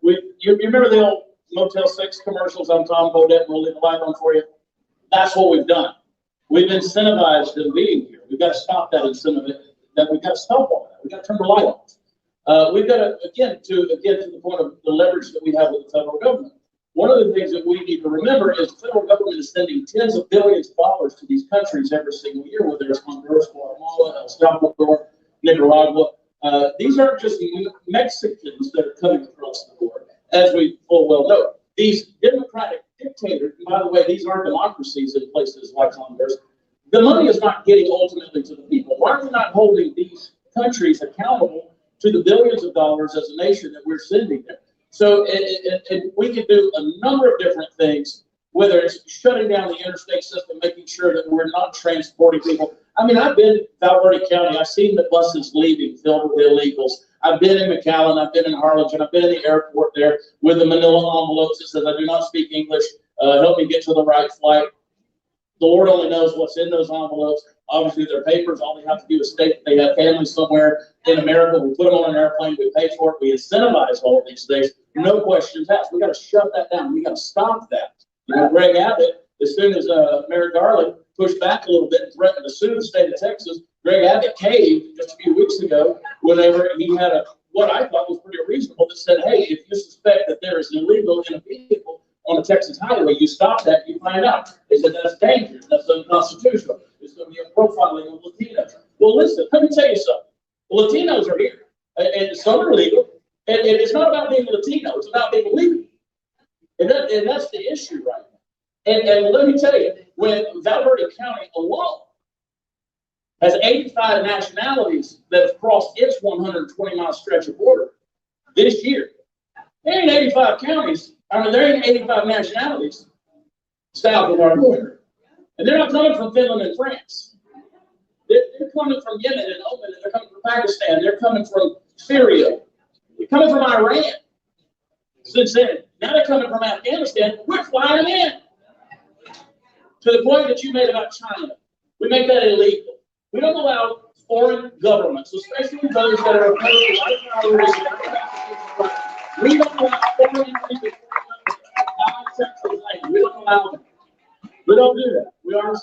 You remember the old Motel 6 commercials on Tom Bodette, we'll leave a light on for you? That's what we've done. We've incentivized them being here. We've got to stop that incentive. We've got to stop all that. We've got to turn the light on. We've got to, again, to the point of the leverage that we have with the federal government. One of the things that we need to remember is the federal government is sending tens of billions of dollars to these countries every single year, whether it's Honduras, Guatemala, El Salvador, Nicaragua. These aren't just Mexicans that are coming across the board, as we full well know. These democratic dictators, and by the way, these are democracies in places like Honduras. The money is not getting ultimately to the people. Why are we not holding these countries accountable to the billions of dollars as a nation that we're sending them? So and we can do a number of different things, whether it's shutting down the interstate system, making sure that we're not transporting people. I mean, I've been in Val Verde County. I've seen the buses leaving filled with illegals. I've been in McAllen. I've been in Harlingen. I've been in the airport there with the manila envelopes that says, I do not speak English. Help me get to the right flight. The Lord only knows what's in those envelopes. Obviously, their papers, all they have to do is state that they have families somewhere in America. We put them on an airplane. We pay for it. We incentivize all of these things. No questions asked. We got to shut that down. We got to stop that. You know, Greg Abbott, as soon as Merrick Garland pushed back a little bit and threatened to sue the state of Texas, Greg Abbott caved just a few weeks ago whenever he had what I thought was pretty reasonable that said, hey, if you suspect that there is illegal in a vehicle on a Texas highway, you stop that, you find out. They said that's dangerous, that's unconstitutional. It's going to be a profiling of Latinos. Well, listen, let me tell you something. The Latinos are here, and some are legal, and it's not about being Latino, it's about being legal. And that's the issue right now. And let me tell you, when Val Verde County alone has 85 nationalities that have crossed its 120-mile stretch of border this year, there ain't 85 counties. I mean, there ain't 85 nationalities south of our border. And they're not coming from Finland and France. They're coming from Yemen and Oman, and they're coming from Pakistan. They're coming from Syria. They're coming from Iran. Since then, now they're coming from Afghanistan. We're flying them in. To the point that you made about China. We make that illegal. We don't allow foreign governments, especially those that are opposed to ours. We don't allow foreign entities. We don't allow them. We don't do that. We know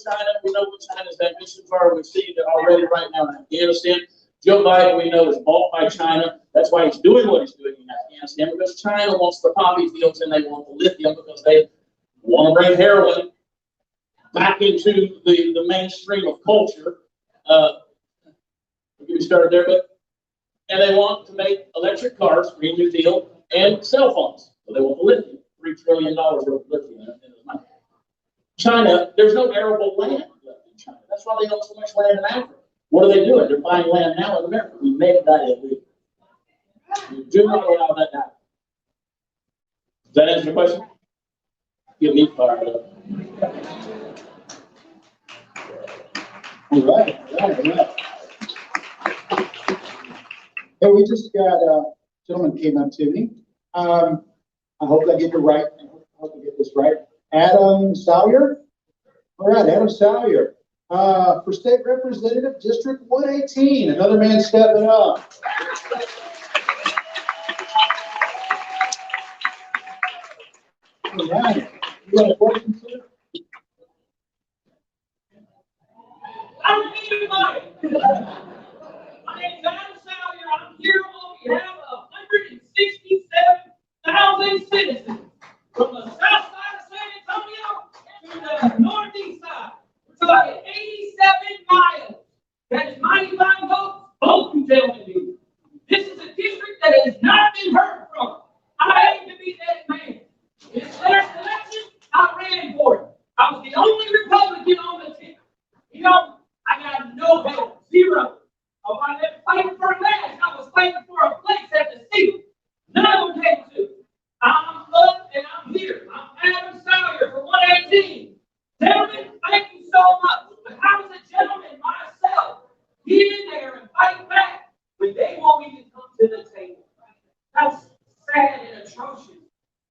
China. We know what China's ambitions are. We see that already right now in Afghanistan. Joe Biden, we know, is bought by China. That's why he's doing what he's doing in Afghanistan, because China wants the poppy fields and they want the lithium because they want to bring heroin back into the mainstream of culture. I'll get me started there, and they want to make electric cars, Green New Deal, and cell phones. So they want the lithium, $3 trillion worth of lithium in the money. China, there's no arable land left in China. That's why they own so much land in Africa. What are they doing? They're buying land now in America. We made that illegal. We do not allow that to happen. Does that answer your question? Get me fired up. All right. Hey, we just got a gentleman came up to me. I hope I get it right. I hope I get this right. Adam Sawyer. All right, Adam Sawyer. For State Representative, District 118. Another man stepping up. All right. You got a question, sir? don't need a mic. My name is Adam Sawyer. I'm here on behalf of 167,000 citizens from the south side of San Antonio to the northeast side. We're talking 87 miles. That is 95 votes, both you gentlemen do. This is a district that has not been heard from. I aim to be that man. In this last election, I ran for it. I was the only Republican on the ticket. You know, I got no help, zero. Oh, I didn't fight for last. I was fighting for a place at the seat. None of them came to. I'm up and I'm here. I'm Adam Sawyer for 118. Gentlemen, thank you so much. But I was a gentleman myself. Get in there and fight back when they want me to come to the table. That's sad and atrocious.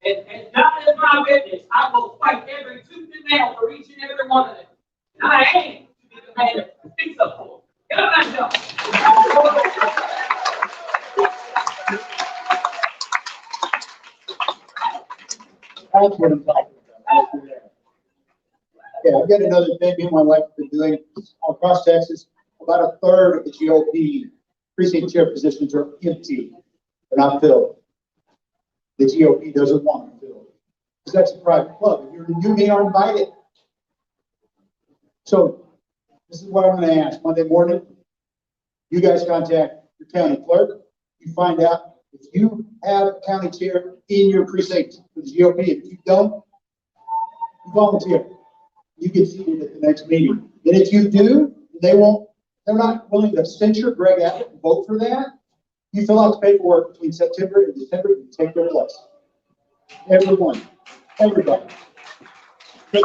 And God is my witness. I will fight every tooth and nail for each and every one of them. And I aim to be the man that speaks up for them. God bless y'all. That's what I'm talking about. Yeah, I've got another thing me and my wife have been doing across Texas. About a third of the GOP precinct chair positions are empty. They're not filled. The GOP doesn't want them filled. Because that's a private club. If you may are invited. So this is what I'm going to ask. Monday morning, you guys contact your county clerk. You find out if you have a county chair in your precinct for the GOP. If you don't, you volunteer. You get seated at the next meeting. And if you do, they're not willing to censure Greg Abbott and vote for that. You fill out the paperwork between September and December and take their place. Everyone. Everybody. Okay?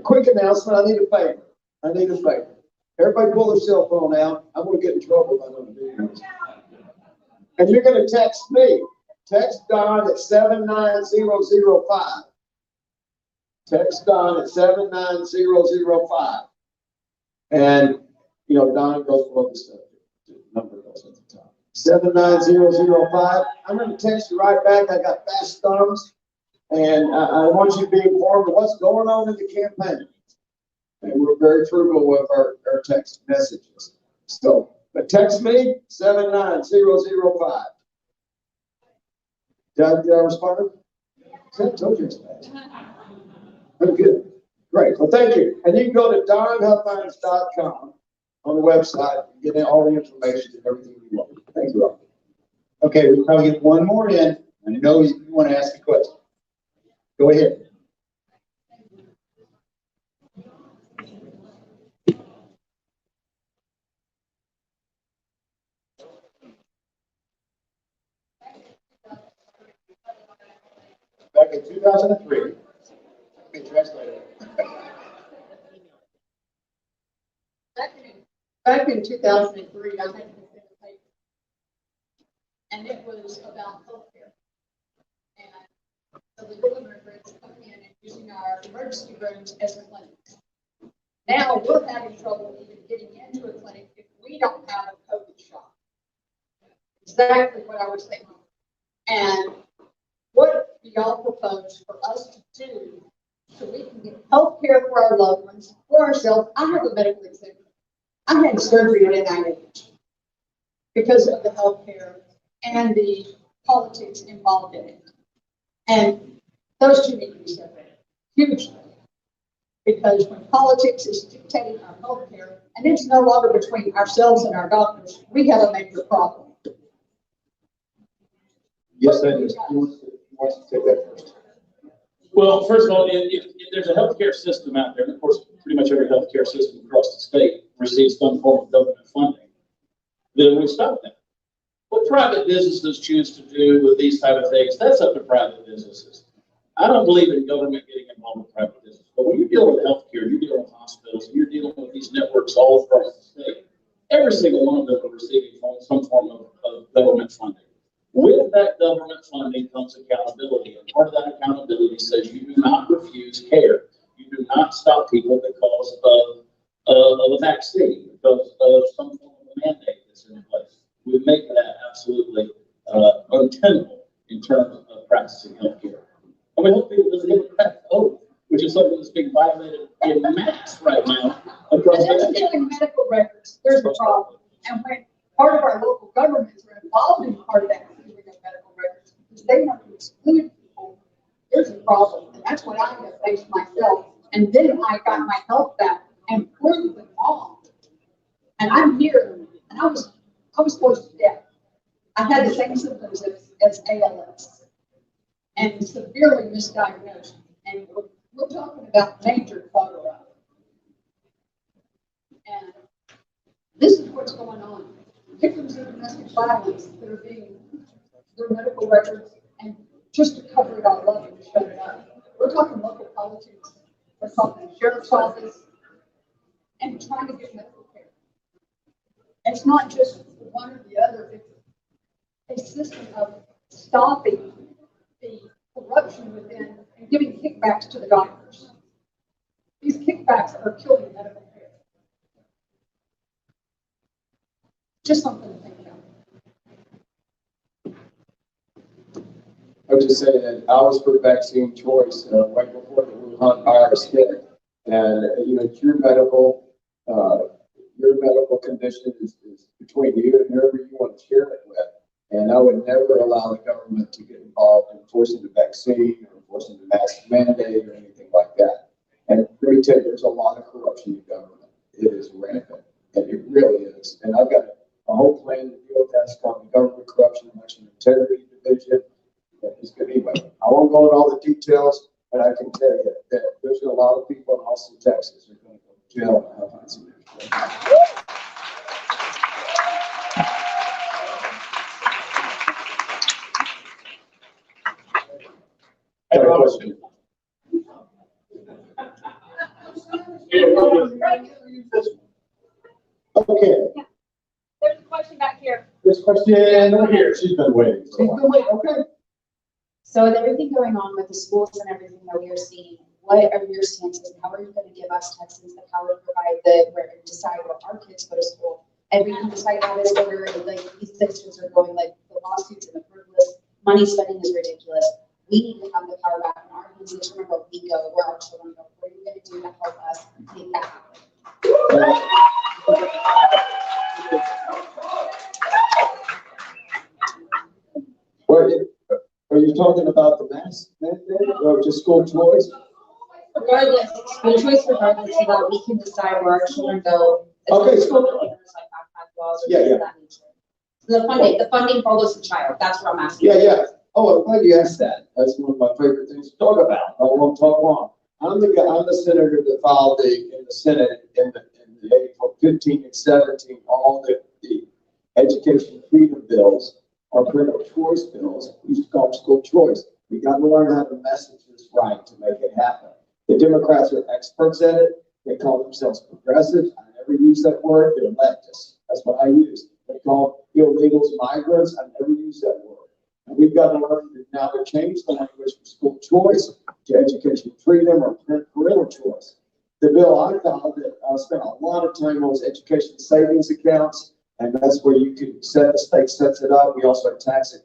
Quick announcement, I need a favor. Everybody pull their cell phone out. I'm gonna get in trouble if I don't do this. And you're gonna text me. Text Don at 79005. Text Don at 79005. And, you know, Don goes below the stuff. The number goes at the top. 79005. I'm gonna text you right back. I got fast thumbs. And I want you to be informed of what's going on in the campaign. And we're very frugal with our text messages. So, but text me, 79005. Did I respond? I told you it's bad. Very good. Great. Well, thank you. And you can go to donhuffines.com on the website and get all the information and everything you want. Thank you, Rob. Okay, we'll probably get one more in. I know you want to ask a question. Go ahead. Back in 2003, let me translate it. Back in 2003, I had to defend a paper, and it was about healthcare. And the legal immigrants coming in and using our emergency rooms as a clinic. Now we're having trouble even getting into a clinic if we don't have a COVID shot. Exactly what I was thinking. And what do y'all propose for us to do so we can get health care for our loved ones, for ourselves? I have a medical exemption. I had surgery at NIH because of the health care and the politics involved in it. And those two need to be separated hugely. Because when politics is dictating our health care, and it's no longer between ourselves and our doctors, we have a major problem. Yes, I do. Who wants to take that first? Well, first of all, if there's a healthcare system out there, and of course, pretty much every healthcare system across the state receives some form of government funding, then we stop that. What private businesses choose to do with these type of things, that's up to private businesses. I don't believe in government getting involved with private business, but when you're dealing with healthcare, you're dealing with hospitals, and you're dealing with these networks all across the state, every single one of them are receiving some form of government funding. With that government funding comes accountability, and part of that accountability says you do not refuse care. You do not stop people because of a vaccine, because of some form of a mandate that's in place. We make that absolutely untenable in terms of practicing healthcare. And we hope people doesn't give a crap. Oh, which is something that's being violated in mass right now across And the they're country. stealing medical records, there's a problem. And when part of our local governments are involved in part of that stealing of medical records, because they want to exclude people, there's a problem. And that's what I have faced myself. And then I got my health back and proved them wrong. And I'm here, and I was close to death. I had the same symptoms as ALS and severely misdiagnosed. And we're talking about major follow-up. And this is what's going on. Victims of domestic violence that are being, their medical records, and just to cover it all up and shut it up. We're talking local politics, we're talking sheriff's office, and trying to get medical care. It's not just one or the other, it's a system of stopping the corruption within and giving kickbacks to the doctors. These kickbacks are killing medical care. Just something to think about. I would just say that I was for vaccine choice right before the Wuhan virus hit. And, you know, your medical condition is between you and whoever you want to share it with. And I would never allow the government to get involved in enforcing the vaccine or enforcing the mask mandate or anything like that. And let me tell you, there's a lot of corruption in government. It is rampant, and it really is. And I've got a whole plan to deal with that. It's called the Government Corruption and Election Integrity Division. It's good anyway. I won't go into all the details, but I can tell you that there's a lot of people in Austin, Texas who are going to go to jail and have some. I have a question. Okay, There's a question back here. this question over here, she's been waiting. She's been waiting, okay. So with everything going on with the schools and everything that we are seeing, what are your stances? How are you going to give us Texans the power to provide where to decide what our kids go to school? And we can decide how this order, like these districts are going, like the lawsuits and the frivolous money spending is ridiculous. We need to have the power back in our hands to determine where we go, where our children go. What are you going to do to help us make that happen? Are you talking about the mask mandate or just school choice? Regardless, school choice regardless, so that we can decide where our children go. Okay, school like backpack laws or things of that nature. So the funding follows the child. That's what I'm asking. Yeah. Oh, I'm glad you asked that. That's one of my favorite things to talk about. I won't talk long. I'm the senator that filed in the Senate in the April 15 and 17, all the education freedom bills or parental choice bills. We used to call them school choice. We got to learn how to message this right to make it happen. The Democrats are experts at it. They call themselves progressive. I never use that word. They're leftists. That's what I use. They call illegals migrants. I never use that word. And we've got to learn now to change the language from school choice to education freedom or parental choice. The bill I filed that I spent a lot of time on was education savings accounts, and that's where you can set, the state sets it up. We also have tax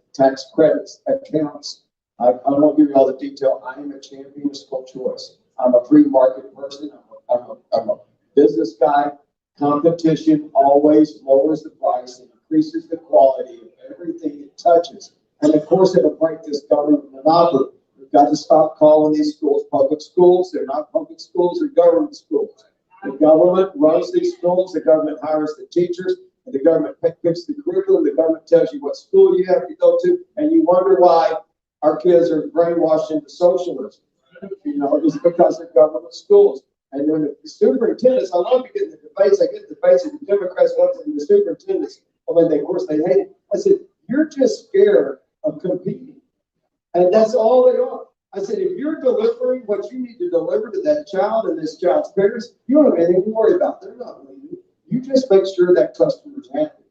credits accounts. I won't give you all the detail. I am a champion of school choice. I'm a free market person. I'm a business guy. Competition always lowers the price and increases the quality of everything it touches. And of course, it'll break this government monopoly. We've got to stop calling these schools public schools. They're not public schools, they're government schools. The government runs these schools, the government hires the teachers, and the government picks the curriculum. The government tells you what school you have to go to, and you wonder why our kids are brainwashed into socialism. You know, it's because of government schools. And when the superintendents, I love to get in the debates, I get debates and the Democrats want to the superintendents, well, then they, of course, they hate it. I said, you're just scared of competing. And that's all they are. I said, if you're delivering what you need to deliver to that child and this child's parents, you don't have anything to worry about. They're not leaving. You just make sure that customer's happy.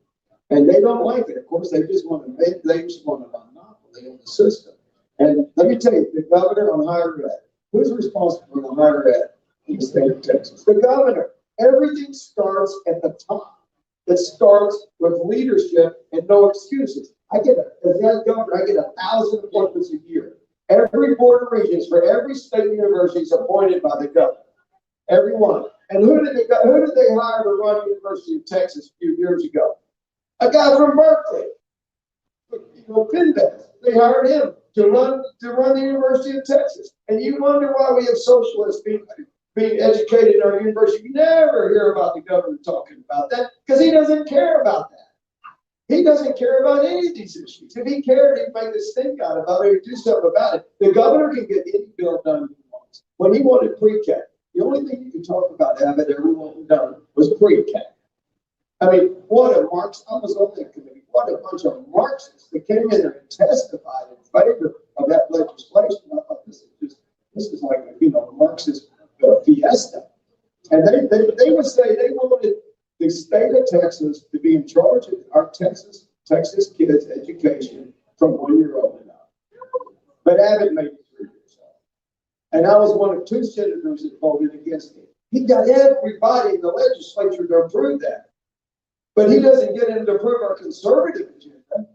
And they don't like it. Of course, they just want to make, they just want a monopoly on the system. And let me tell you, the governor on higher ed, who's responsible for the higher ed in the state of Texas? The governor. Everything starts at the top. It starts with leadership and no excuses. As that governor, I get 1,000 appointments a year. Every board of regents for every state university is appointed by the governor. Every one. And who did they hire to run University of Texas a few years ago? A guy from Berkeley. Pinback. They hired him to run the University of Texas. And you wonder why we have socialists being educated in our university. You never hear about the governor talking about that because he doesn't care about that. He doesn't care about any of these issues. If he cared, he'd make a stink out about it or do something about it. The governor can get any bill done he wants. When he wanted pre-K, the only thing you can talk about Abbott ever wanted done was pre-K. I mean, what a Marxist, I was on that committee, what a bunch of Marxists that came in there and testified in favor of that legislation. I thought this is like, a Marxist fiesta. And they would say they wanted the state of Texas to be in charge of our Texas kids' education from 1 year old and up. But Abbott made it 3 years old. And I was one of 2 senators that voted against it. He got everybody in the legislature to approve that. But he doesn't get him to approve our conservative agenda.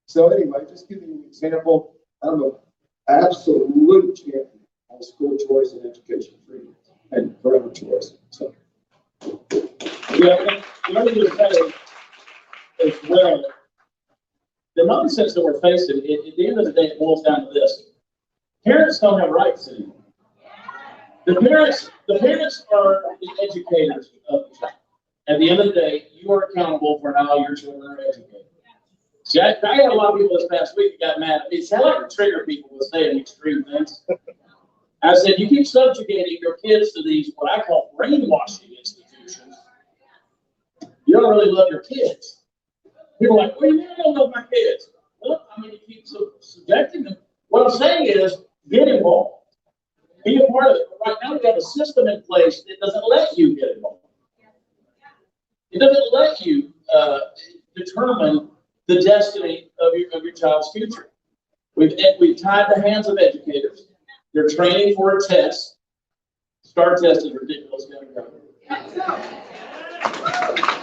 So anyway, just giving you an example, I'm an absolute champion on school choice and education freedom and parental choice. So. Yeah, let me just say as well, the nonsense that we're facing, at the end of the day, it boils down to this. Parents don't have rights anymore. The parents are the educators of the child. At the end of the day, you are accountable for how your children are educated. See, I had a lot of people this past week that got mad at me. It's like to trigger people with saying extreme things. I said, you keep subjugating your kids to these, what I call brainwashing institutions. You don't really love your kids. People are like, what do you mean I don't love my kids? Well, I mean, you keep subjecting them. What I'm saying is, get involved. Be a part of it. But right now, we have a system in place that doesn't let you get involved. It doesn't let you determine the destiny of your child's future. We've tied the hands of educators. They're training for a test. STAR test is ridiculous.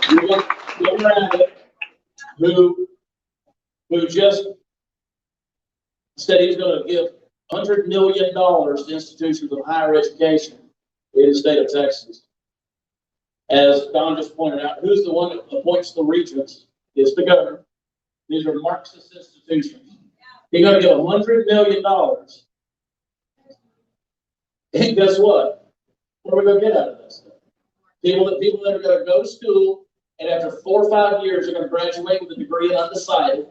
You got Governor Abbott, who just said he's going to give $100 million to institutions of higher education in the state of Texas. As Don just pointed out, who's the one that appoints the regents? It's the governor. These are Marxist institutions. He's going to give $100 million. And guess what? What are we going to get out of this? People that are going to go to school, and after 4 or 5 years, are going to graduate with a degree in undecided.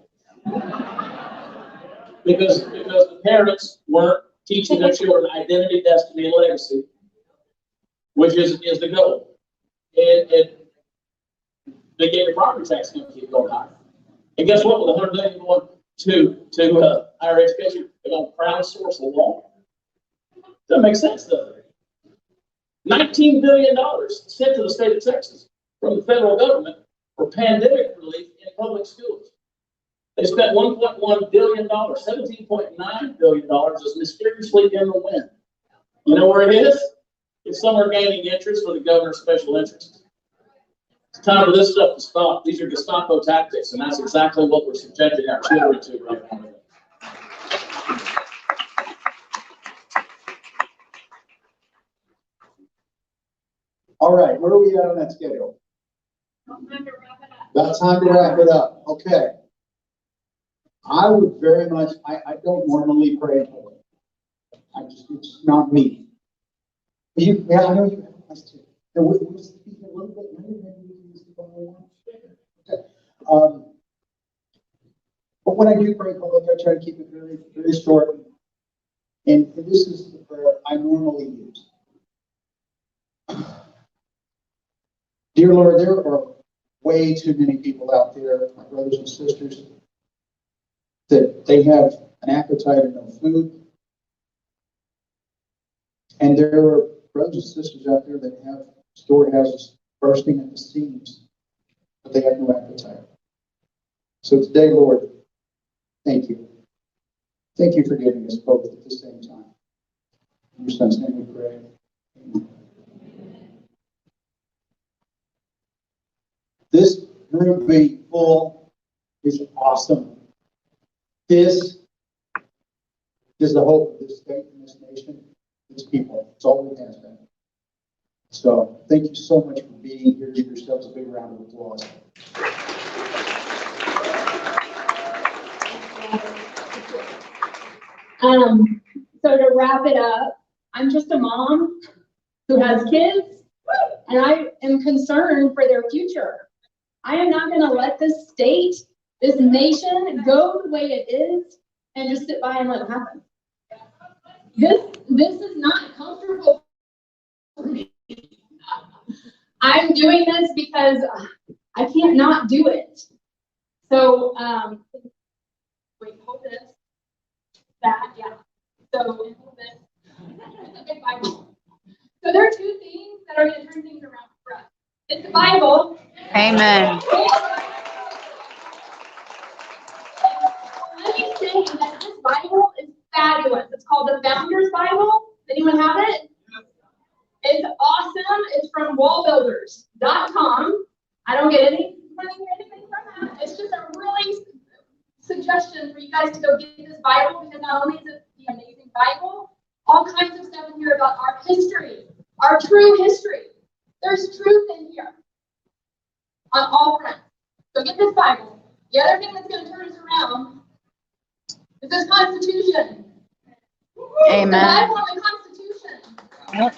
because the parents weren't teaching their children identity, destiny, and legacy, which is the goal. And they gave the property tax going to keep going higher. And guess what? With $100 million going to higher education, they're going to crowdsource the law. That makes sense, doesn't it? $19 billion sent to the state of Texas from the federal government for pandemic relief in public schools. They spent $1.1 billion, $17.9 billion is mysteriously in the wind. You know where it is? It's somewhere gaining interest for the governor's special interest. It's time for this stuff to stop. These are Gestapo tactics, and that's exactly what we're subjecting our children to right now. All right, where are we at on that schedule? About time to wrap it up. Okay. I would very much, I don't normally pray in public. It's not me. Yeah, I know you have us too. And we'll speak a little bit later, maybe we can speak a little more. Okay. But when I do pray in public, I try to keep it very, very short. And this is the prayer I normally use. Dear Lord, there are way too many people out there, my brothers and sisters, that they have an appetite and no food. And there are brothers and sisters out there that have storehouses bursting at the seams, but they have no appetite. So today, Lord, thank you. Thank you for giving us both at the same time. In your son's name we pray. Amen. This room being full is awesome. This is the hope of this state and this nation, its people. It's all it has been. So thank you so much for being here. Give yourselves a big round of applause. So to wrap it up, I'm just a mom who has kids, and I am concerned for their future. I am not gonna let this state, this nation go the way it is and just sit by and let it happen. This is not comfortable for me. I'm doing this because I can't not do it. So, wait, hold this. That, yeah. So, hold this. It's a big Bible. So there are two things that are going to turn things around for us. It's the Bible. Amen. Let me say that this Bible is fabulous. It's called the Founder's Bible. Anyone have it? It's awesome. It's from wallbuilders.com. I don't get any money or anything from that. It's just a really suggestion for you guys to go get this Bible, because not only is it the amazing Bible, all kinds of stuff in here about our history, our true history. There's truth in here on all fronts. So get this Bible. The other thing that's going to turn us around is this Constitution. Amen. The Bible and the Constitution. Yep.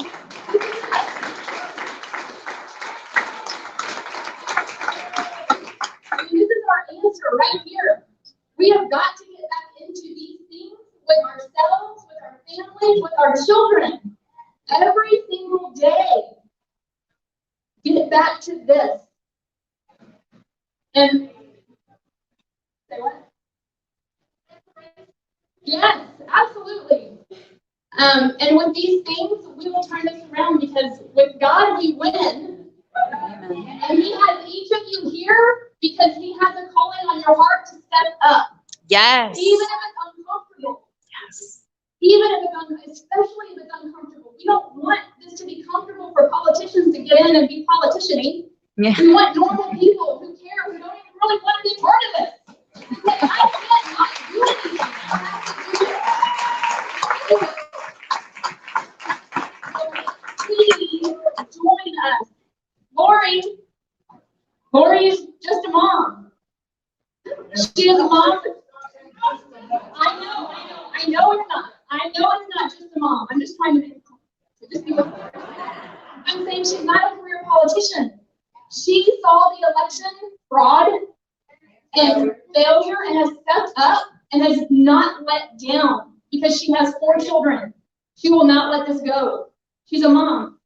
This is our answer right here. We have got to get back into these things with ourselves, with our families, with our children. Every single day. Get back to this. And say what? Yes, absolutely. And with these things, we will turn this around, because with God we win. And He has each of you here because He has a calling on your heart to step up. Yes. Even if it's uncomfortable. Yes. Even if it's especially if it's uncomfortable. We don't want this to be comfortable for politicians to get in and be politician-y. Yeah. We want normal people who care, who don't even really want to be part of this. Say, I can't not do anything. I have to do it. Please join us. Lori is just a mom. She is a mom. I know it's not. I know it's not just a mom. I'm just trying to make it clear. Just be with her. I'm saying she's not a career politician. She saw the election fraud and failure and has stepped up and has not let down, because she has 4 children. She will not let this go. She's a mom.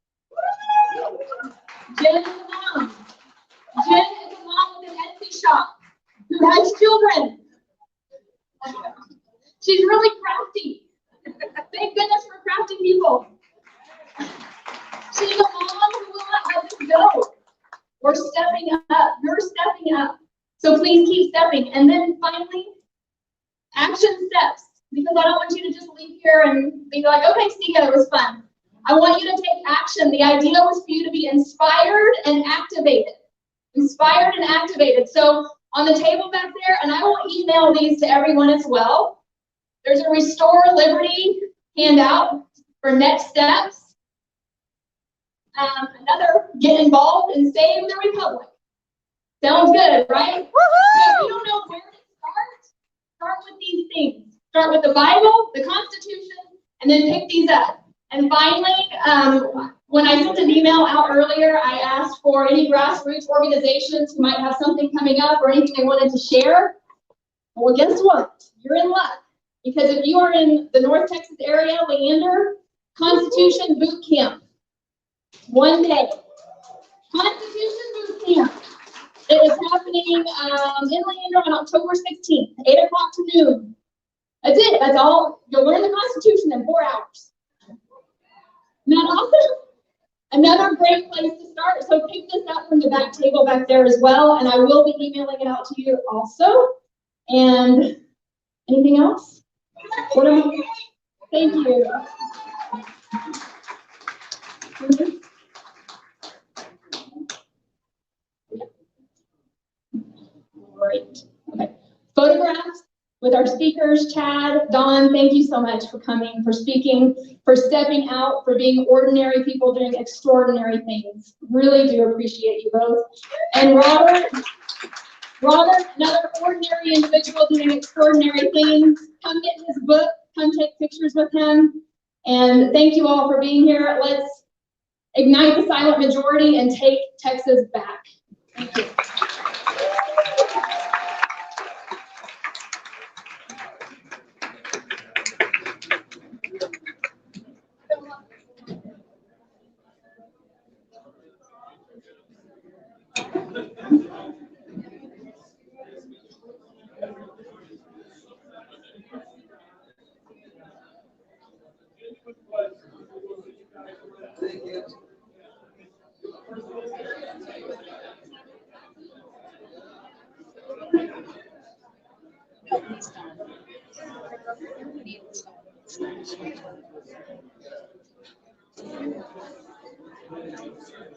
Jen is a mom. Jen is a mom with an Etsy shop who has children. She's really crafty. Thank goodness for crafty people. She's a mom who will not let this go. We're stepping up. You're stepping up. So please keep stepping. And then finally, action steps. Because I don't want you to just leave here and be like, okay, Stika, it was fun. I want you to take action. The idea was for you to be inspired and activated. Inspired and activated. So on the table back there, and I will email these to everyone as well. There's a Restore Liberty handout for next steps. Another, get involved and save the Republic. Sounds good, right? So if you don't know where to start with these things. Start with the Bible, the Constitution, and then pick these up. And finally, when I sent an email out earlier, I asked for any grassroots organizations who might have something coming up or anything they wanted to share. Well, guess what? You're in luck. Because if you are in the North Texas area, Leander, Constitution Boot Camp. One day. Constitution Boot Camp. It is happening in Leander on October 16th, 8 o'clock to noon. That's it. That's all. You'll learn the Constitution in 4 hours. Isn't that awesome? Another great place to start. So pick this up from the back table back there as well. And I will be emailing it out to you also. And anything else? What am I? Thank you. Great. Okay. Photographs with our speakers, Chad, Don, thank you so much for coming, for speaking, for stepping out, for being ordinary people doing extraordinary things. Really do appreciate you both. And Robert, another ordinary individual doing extraordinary things. Come get his book, come take pictures with him. And thank you all for being here. Let's ignite the silent majority and take Texas back. Thank you.